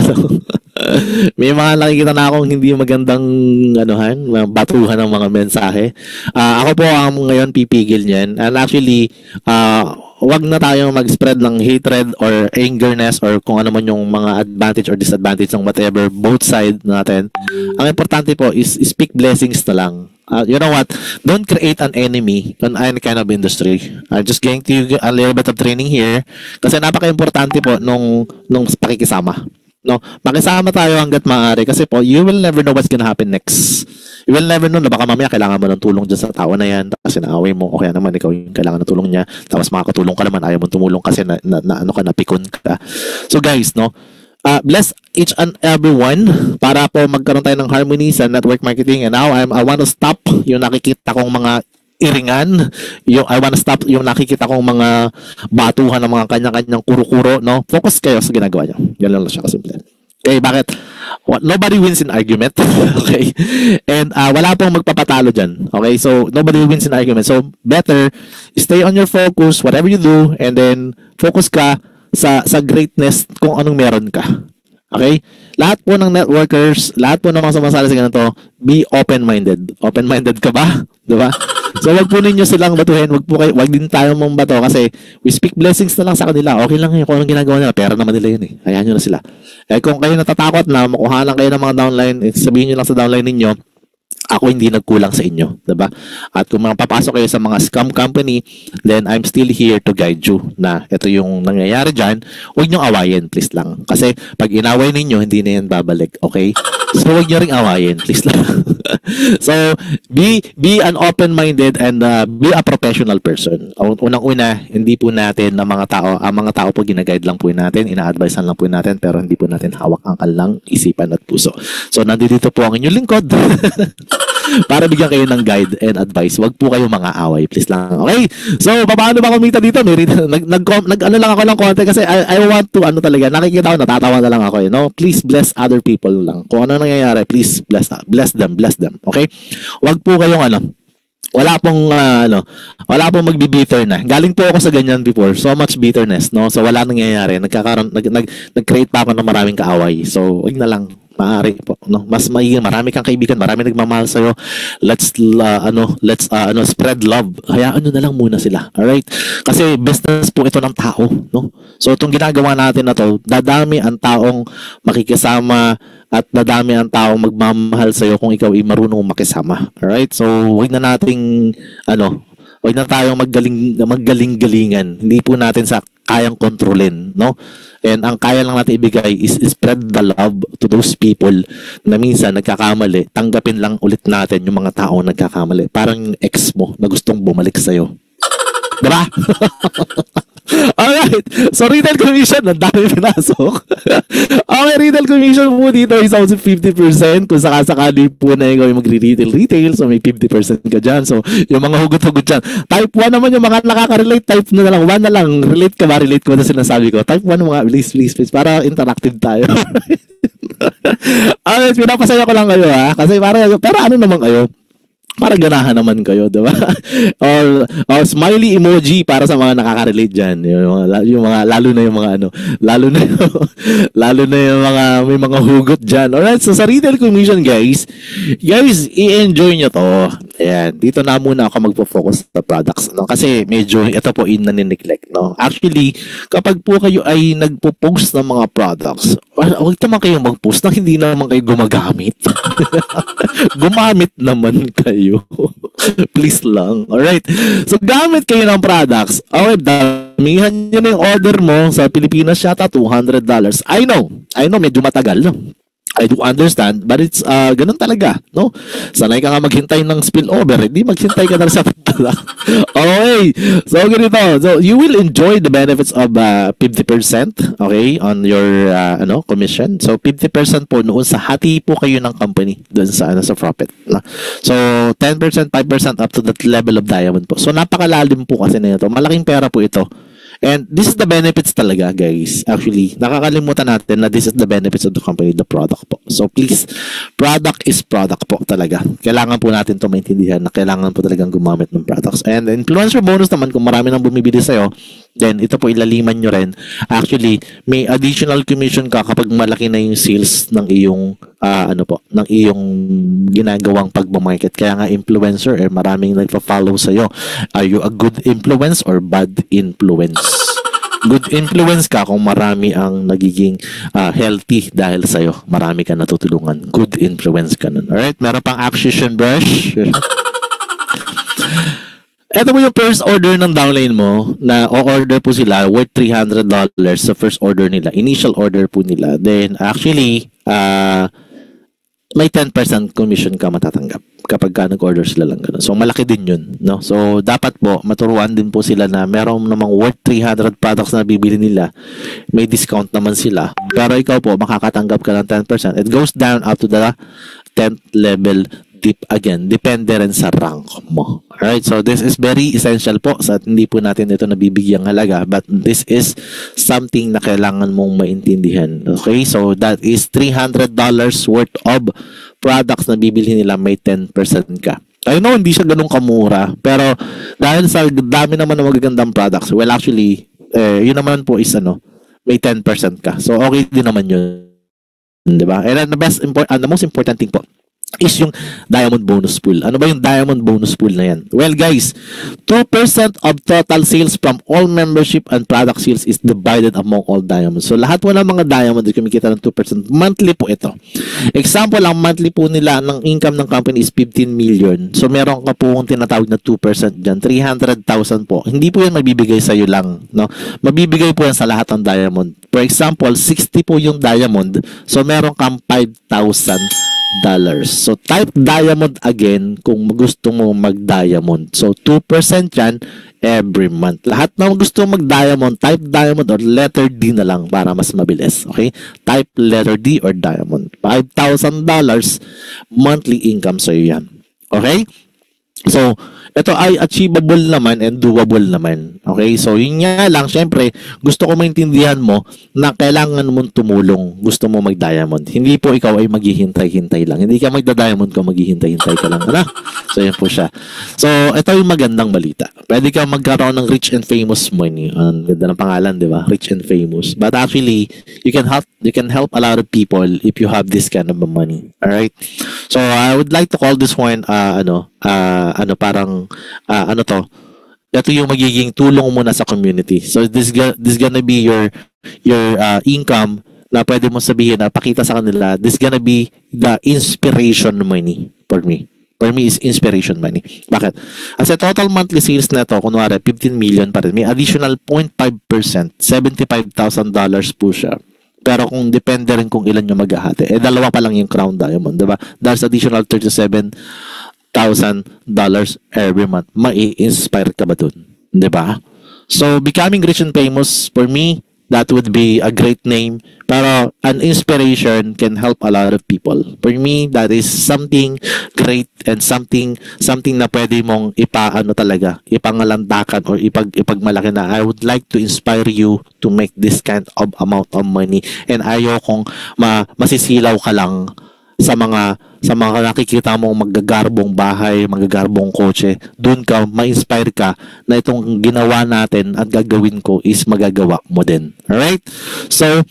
May mga nakikita na akong hindi magandang mga batuhan ng mga mensahe. Ako po ang ngayon pipigil niyan. And actually, wag na tayong mag-spread ng hatred or angerness or kung ano man yung mga advantage or disadvantage ng whatever both side natin. Ang importante po is speak blessings na lang. You know what? Don't create an enemy on any kind of industry. I'm just going to give a little bit of training here kasi napaka-importante po nung pakikisama. No, makisama tayo hangga't maaari kasi po you will never know what's gonna happen next. You will never know na baka mamaya kailangan mo ng tulong dyan sa tao na yan tapos inaaway mo o kaya naman ikaw yung kailangan ng tulong niya tapos makakatulong ka naman ayaw mo tumulong kasi napikon ka. So guys, no, bless each and everyone para po magkaroon tayo ng harmony sa network marketing. And now I want to stop yung nakikita kong mga iringan, I want to stop yung nakikita kong mga batuhan ng mga kanya-kanyang kuro-kuro, no? Focus kayo sa ginagawa niyo. Yan lang siya kasimple. Okay, bakit? Nobody wins in argument. Okay? And wala pong magpapatalo dyan. Okay? So, nobody wins in argument. So, better stay on your focus, whatever you do, and then focus ka sa greatness kung anong meron ka. Okay? Lahat po ng networkers, lahat po ng mga sumasali sa ganito, be open-minded. Open-minded ka ba? Diba? So, wag po ninyo silang batuhin. Wag din tayo mong bato kasi we speak blessings na lang sa kanila. Okay lang yun kung anong ginagawa nila. Pera naman nila yun eh. Hayaan nyo na sila. Eh, kung kayo natatakot na makuha lang kayo ng mga downline, sabihin nyo lang sa downline ninyo, ako hindi nagkulang sa inyo, diba? At kung papasok kayo sa mga scam company, then I'm still here to guide you na ito yung nangyayari dyan. Huwag nyo awayin, please lang. Kasi pag inaway ninyo, hindi na yan babalik, okay? So huwag nyo ring awayin, please lang. So, be an open-minded and be a professional person. Unang-una, hindi po natin ang mga tao po ginaguide lang po natin, ina-advisean lang po natin, pero hindi po natin hawak ang kanilang isipan at puso. So, nandito po ang inyong lingkod. Para bigyan kayo ng guide and advice. Wag po kayo mga away, please lang. Okay? So, paano ba kumita dito? Nag-ano lang ako ng konti kasi I want to, talaga, nakikita ko, natatawa na lang ako, you know? Please bless other people lang. Kung ano nangyayari, please bless them. Okay? Wag po kayong wala pong magbi-bitter na. Galing po ako sa ganyan before. So much bitterness, no? So wala nangyayari. Nag-create pa ako ng maraming kaaway. So, wag na lang. Maaari po, no? Mas marami kang kaibigan, marami nagmamahal sa iyo. Let's spread love. Hayaan nyo na lang muna sila. All right? Kasi business po ito ng tao, no? So itong ginagawa natin na to, dadami ang taong makikisama at dadami ang taong magmamahal sa iyo kung ikaw ay marunong makisama. All right? So wag na nating wag na tayong maggaling-galingan. Hindi po natin sa kayang kontrolin, no? And ang kaya lang natin ibigay is spread the love to those people na minsan nagkakamali. Tanggapin lang ulit natin yung mga taong nagkakamali. Parang yung ex mo na gustong bumalik sa'yo. Diba? Alright. So, retail commission, ang dami pinasok. Okay, retail commission po dito is also 50%. Kung sakasakali po na ikaw yung magre-retail, so may 50% ka dyan. So, yung mga hugot-hugot dyan. Type 1 naman yung mga nakaka-relate. Type na lang. 1 na lang. Relate ka ba? Relate ko na sinasabi ko. Type 1 mga, please. Para interactive tayo. Alright, pinapasaya ko lang kayo ha. Kasi para ano naman kayo? Para ganahan naman kayo, diba? or smiley emoji para sa mga nakaka-relate dyan. Yung mga lalo na yung mga may mga hugot dyan. Alright, so sa retail commission, guys, i-enjoy nyo to. Ayan, dito na muna ako magpo-focus sa products, no? Kasi medyo ito po in-neglect, no? Actually, kapag po kayo ay nagpo-post ng mga products, huwag naman kayo mag-post na hindi naman kayo gumagamit. Gumamit naman kayo. Please lang. Alright. So, gamit kayo ng products. Okay, damihan nyo na yung order mo sa Pilipinas yata, $200. I know, medyo matagal. I do understand, but it's ganun talaga, no? Sanay ka nga maghintay ng spillover, hindi maghintay ka na sa product. Okay. So, ganito. So, you will enjoy the benefits of 50%, okay, on your commission. So, 50% po noon sa hati po kayo ng company doon sa profit. No? So, 10%, 5% up to that level of diamond po. So, napakalalim po kasi na ito. Malaking pera po ito. And this is the benefits talaga, guys. Actually, nakakalimutan natin na this is the benefits of the company, the product po. So, please, product is product po talaga. Kailangan po natin ito maintindihan na kailangan po talagang gumamit ng products. And influencer bonus naman, kung marami nang bumibili sa'yo, then ito po ilaliman nyo rin. Actually, may additional commission ka kapag malaki na yung sales ng iyong ng iyong ginagawang pagmamarket. Kaya nga influencer, maraming nagpa-follow sa'yo. Are you a good influence or bad influence? Good influence ka kung marami ang nagiging healthy dahil sa'yo. Marami ka natutulungan. Good influence ka nun. Alright? Meron pang acquisition brush. Ito po yung first order ng downline mo na o-order po sila worth $300 sa first order nila. Initial order po nila. Then actually, may 10% commission ka matatanggap kapag ka nag-order sila lang ganun. So, malaki din yun, no? So, dapat po, maturuan din po sila na meron namang worth 300 products na bibili nila. May discount naman sila. Pero ikaw po, makakatanggap ka ng 10%. It goes down up to the 10th level dip again. Depende rin sa rank mo. Alright? So, this is very essential po. Sa hindi po natin ito nabibigyang halaga. But this is something na kailangan mong maintindihan. Okay? So, that is $300 worth of products na bibili nila, may 10% ka. I know, hindi siya ganun kamura. Pero, dahil sa dami naman ng magagandang products, well, actually, yun naman po is, may 10% ka. So, okay din naman yun. Diba? And the most important thing po, is yung diamond bonus pool. Ano ba yung diamond bonus pool na yan? Well, guys, 2% of total sales from all membership and product sales is divided among all diamonds. So, lahat po ng mga diamonds kumikita ng 2%. Monthly po ito. Example, ang monthly po nila ng income ng company is 15 million. So, meron ka po kung tinatawag na 2% dyan. 300,000 po. Hindi po yan mabibigay sa'yo lang. No? Mabibigay po yan sa lahat ng diamond. For example, 60 po yung diamond. So, meron kang $5,000. So, type diamond again kung gusto mo mag-diamond. So, 2% yan every month. Lahat na gusto mag-diamond, type diamond or letter D na lang para mas mabilis. Okay? Type letter D or diamond. $5,000 monthly income sa'yo yan. Okay? So, ito ay achievable naman and doable naman. Okay? So, yun nga lang. Siyempre, gusto ko maintindihan mo na kailangan mong tumulong. Gusto mo mag-diamond. Hindi po ikaw ay maghihintay-hintay lang. Hindi ka magda-diamond ka, maghihintay-hintay ka lang. So, yun po siya. So, ito yung magandang balita. Pwede ka magkaroon ng rich and famous money. Ang ganda ng pangalan, di ba? Rich and famous. But actually, you can help a lot of people if you have this kind of money. Alright? So, I would like to call this one, ito yung magiging tulong mo na sa community. So this gonna be your income na pwede mo sabihin na pakita sa kanila. This gonna be the inspiration money for me. For me is inspiration money. Bakit? As a total monthly sales na ito, kunwari 15 million pa rin, may additional 0.5%, $75,000 po siya. Pero kung depende rin kung ilan yung maghahati, dalawa pa lang yung crown diamond, diba? There's additional $37,000 every month. Mai-inspire ka ba dun? Diba? So, becoming rich and famous, for me, that would be a great name. Pero, an inspiration can help a lot of people. For me, that is something great and something na pwede mong ipangalandakan or ipagmalaki na I would like to inspire you to make this kind of amount of money. And ayaw kong masisilaw ka lang sa mga nakikita mong magagarbong bahay, magagarbong kotse. Doon ka, ma-inspire ka na itong ginawa natin at gagawin ko is magagawa mo din. Alright? So,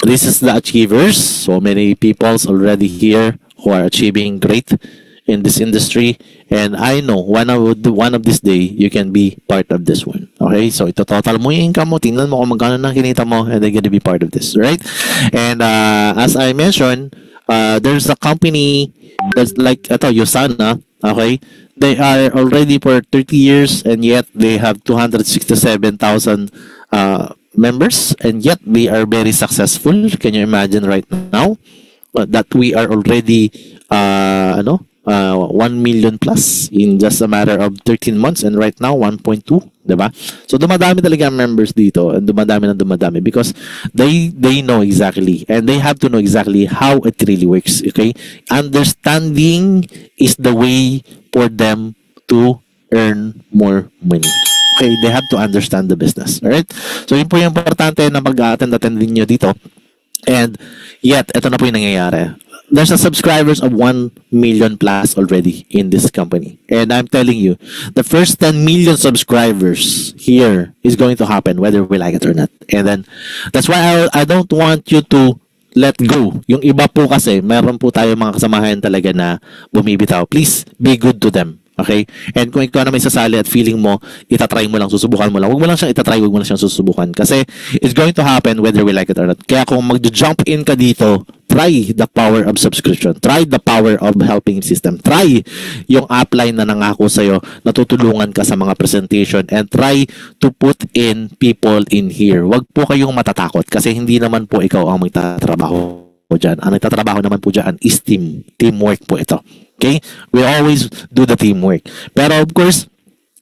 this is the achievers. So many people already here who are achieving great in this industry. And I know one of this day, you can be part of this one. Okay? So, ito total mo yung income mo. Tingnan mo kung magkano nang kinita mo and they're gonna be part of this. Right? And as I mentioned, there's a company that's like Usana, okay? They are already for 30 years and yet they have 267,000 members and yet they are very successful. Can you imagine right now that we are already 1 million plus in just a matter of 13 months and right now 1.2, diba? So dumadami talaga ang members dito and dumadami because they know exactly and they have to know exactly how it really works. Okay, understanding is the way for them to earn more money. Okay, they have to understand the business. Alright, so yun po yung importante na mag-attend din nyo dito. And yet, ito na po yung nangyayari. there's a subscribers of 1 million plus already in this company. And I'm telling you, the first 10 million subscribers here is going to happen whether we like it or not. And then, that's why I don't want you to let go. Yung iba po kasi, mayroon po tayo mga kasamahan talaga na bumibitaw. Please, be good to them. Okay? And kung ikaw na may sasali at feeling mo, itatry mo lang, susubukan mo lang. Huwag mo lang siyang itatry, huwag mo lang siyang susubukan. Kasi it's going to happen whether we like it or not. Kaya kung mag-jump in ka dito, try the power of subscription. Try the power of helping system. Try yung upline na nangako sa'yo, natutulungan ka sa mga presentation, and try to put in people in here. Huwag po kayong matatakot kasi hindi naman po ikaw ang magtatrabaho dyan. Ang nagtatrabaho naman po dyan is team. Teamwork po ito. Okay? We always do the teamwork. Pero of course,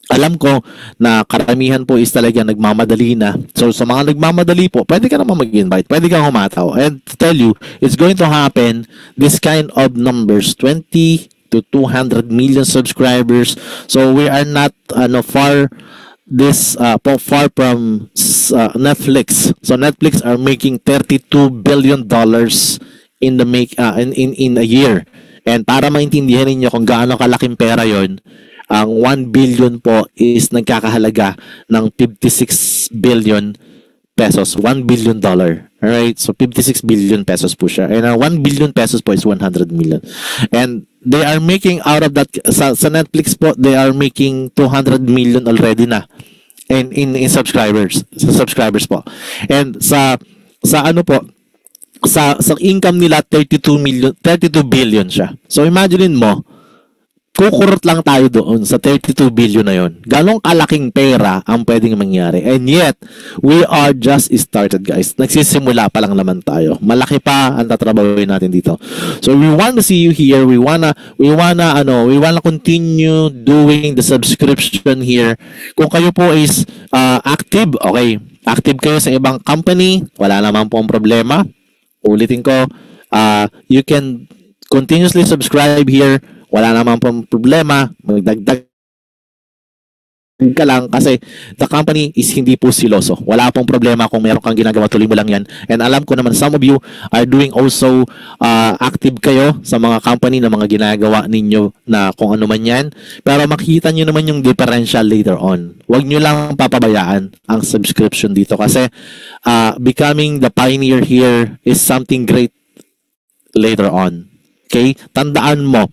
alam ko na karamihan po is talaga nagmamadali na. So, sa mga nagmamadali po, pwede ka naman mag-invite. Pwede kang humataw. And to tell you, it's going to happen, this kind of numbers, 20 to 200 million subscribers. So, we are not far from Netflix. So, Netflix are making $32 billion in a year. And para maintindihan niyo kung gaano kalaking pera yon, ang 1 billion po is nagkakahalaga ng 56 billion pesos. $1 billion. Alright? So, 56 billion pesos po siya. And 1 billion pesos po is 100 million. And they are making out of that, sa Netflix po, they are making 200 million already na in subscribers. Sa subscribers po. And sa ano po, sa income nila 32 billion siya. So imagine mo, kukurot lang tayo doon sa 32 billion na yon. Ganong kalaking pera ang pwedeng mangyari. And yet, we are just started, guys. Nagsisimula pa lang naman tayo. Malaki pa ang tatrabahuin natin dito. So we want to see you here. We wanna continue doing the subscription here. Kung kayo po is active, okay. Active kayo sa ibang company, wala naman po ang problema. Ulitin ko, you can continuously subscribe here. Wala naman pong problema. Magdagdag ka lang kasi the company is hindi po siloso. Wala pong problema kung meron kang ginagawa, tuloy mo lang yan. And alam ko naman some of you are doing also active kayo sa mga company na mga ginagawa ninyo na kung ano man yan. Pero makikita nyo naman yung differential later on. Huwag nyo lang papabayaan ang subscription dito kasi becoming the pioneer here is something great later on. Okay? Tandaan mo,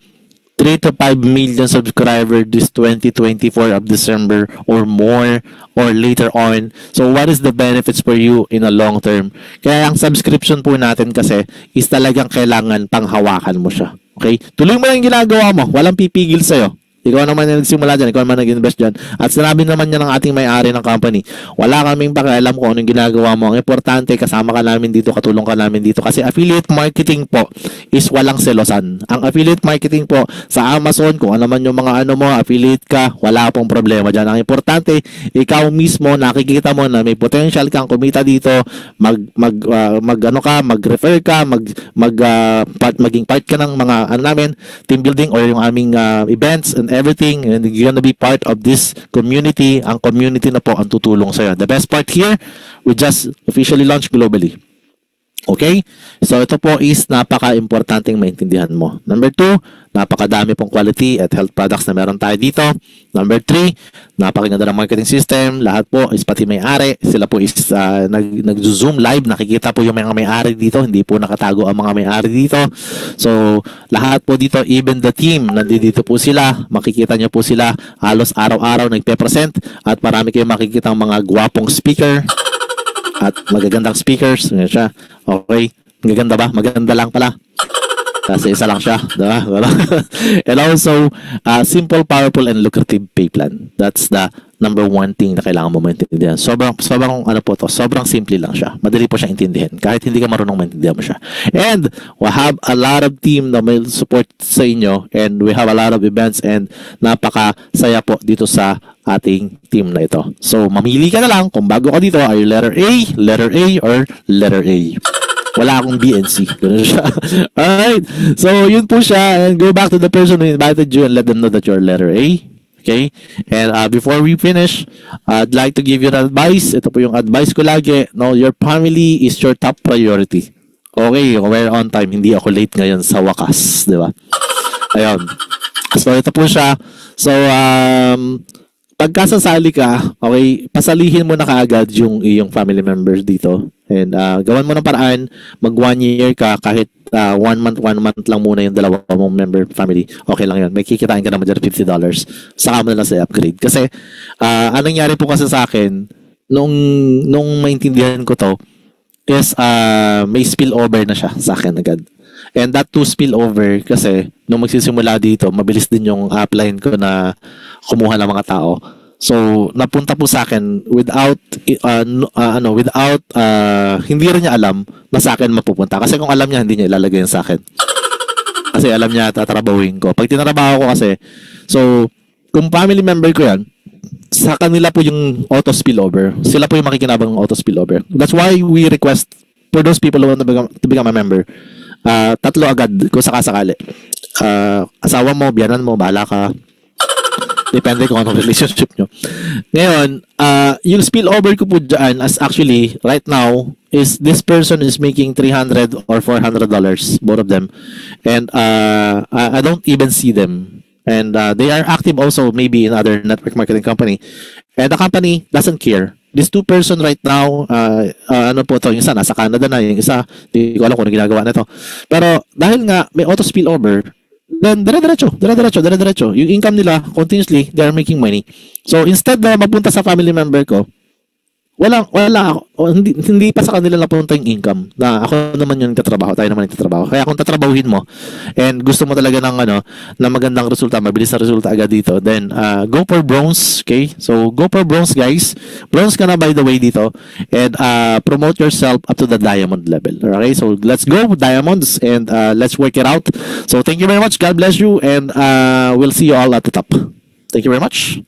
3 to 5 million subscribers this 2024 of December or more or later on. So what is the benefits for you in a long term? Kaya ang subscription po natin kasi is talagang kailangan panghawakan mo siya. Okay? Tuloy mo lang yung ginagawa mo. Walang pipigil sa'yo. Ikaw naman yung nagsimula dyan, ikaw naman nag-invest dyan. At sinabi naman niya ng ating may-ari ng company, wala kaming pakialam kung anong ginagawa mo. Ang importante, kasama ka namin dito, katulong ka namin dito. Kasi affiliate marketing po is walang selosan. Ang affiliate marketing po sa Amazon, kung ano man yung mga ano mo, affiliate ka, wala pong problema dyan. Ang importante, ikaw mismo, nakikita mo na may potential kang kumita dito, mag-refer ka, maging part ka ng mga namin, team building or yung aming events and everything, and you're gonna be part of this community. Ang community na po ang tutulong sa'yo. The best part here, we just officially launched globally. Okay? So, ito po is napaka-importanting maintindihan mo. Number 2, napakadami pong quality at health products na meron tayo dito. Number 3, napakaganda ng marketing system. Lahat po is pati may-ari. Sila po is nag-zoom live. Nakikita po yung mga may-ari dito. Hindi po nakatago ang mga may-ari dito. So, lahat po dito, even the team, nandito po sila. Makikita nyo po sila. Halos araw-araw nagpe-present. At marami kayong makikita ang mga gwapong speaker. At magagandang speakers. Ganyan siya. Okay. Magaganda ba? Maganda lang pala. Kasi isa lang siya. Diba? And also, simple, powerful, and lucrative pay plan. That's the number 1 thing na kailangan mo maintindihan. Sobrang ano po to, sobrang simple lang siya. Madali po siya intindihin. Kahit hindi ka marunong maintindihan mo siya. And we have a lot of team na may support sa inyo. And we have a lot of events and napakasaya po dito sa ating team na ito. So, mamili ka na lang kung bago ka dito, are you letter A, or letter A? Wala akong BNC. Ganun siya. Alright. So, yun po siya. And go back to the person who invited you and let them know that you're letter A. Okay? And before we finish, I'd like to give you an advice. Ito po yung advice ko lagi. No, your family is your top priority. Okay, we're on time. Hindi ako late ngayon sa wakas, di ba? Ayun. So, ito po siya. So, pagkasasali ka, okay, pasalihin mo na kaagad yung iyong family members dito. And gawan mo ng paraan, mag 1 year ka, kahit 1 month lang muna yung dalawa mong member family. Okay lang yun. May kikitain ka naman dyan $50. Saka mo na lang sa upgrade. Kasi, anong nangyari po kasi sa akin, nung maintindihan ko to, is may spillover na siya sa akin agad. And that to spillover kasi nung magsisimula dito, mabilis din yung upline ko na kumuha ng mga tao. So, napunta po sa akin without hindi rin niya alam na sa akin mapupunta. Kasi kung alam niya, hindi niya ilalagay yun sa akin. Kasi alam niya, tatrabahuin ko. Pag tinrabaho ko kasi, so, kung family member ko yan, sa kanila po yung auto spillover. Sila po yung makikinabang ng auto spillover. That's why we request for those people who want to become a member, 3 agad kung sakasakali. Asawa mo, biyanan mo, bahala ka. Depende kung anong relationship nyo. Ngayon, yung spillover ko po dyan as actually, right now, is this person is making $300 or $400, both of them. And I don't even see them. And they are active also maybe in other network marketing company. And the company doesn't care. These 2 person right now, ano po to, yung isa nasa Canada na, yung isa, hindi ko alam kung ano ginagawa na to. Pero dahil nga may auto spillover, then dire-diretso. Yung income nila, continuously, they are making money. So instead na magpunta sa family member ko, wala ako, hindi pa sa kanila napunta yung income na ako naman yung tatrabaho, tayo naman yung tatrabaho. Kaya kung tatrabahuhin mo and gusto mo talaga ng na magandang resulta, mabilis na resulta agad dito, then go for bronze, okay? So go for bronze, guys. Bronze ka na by the way dito, and promote yourself up to the diamond level. Okay? So let's go diamonds, and let's work it out. So thank you very much. God bless you, and we'll see you all at the top. Thank you very much.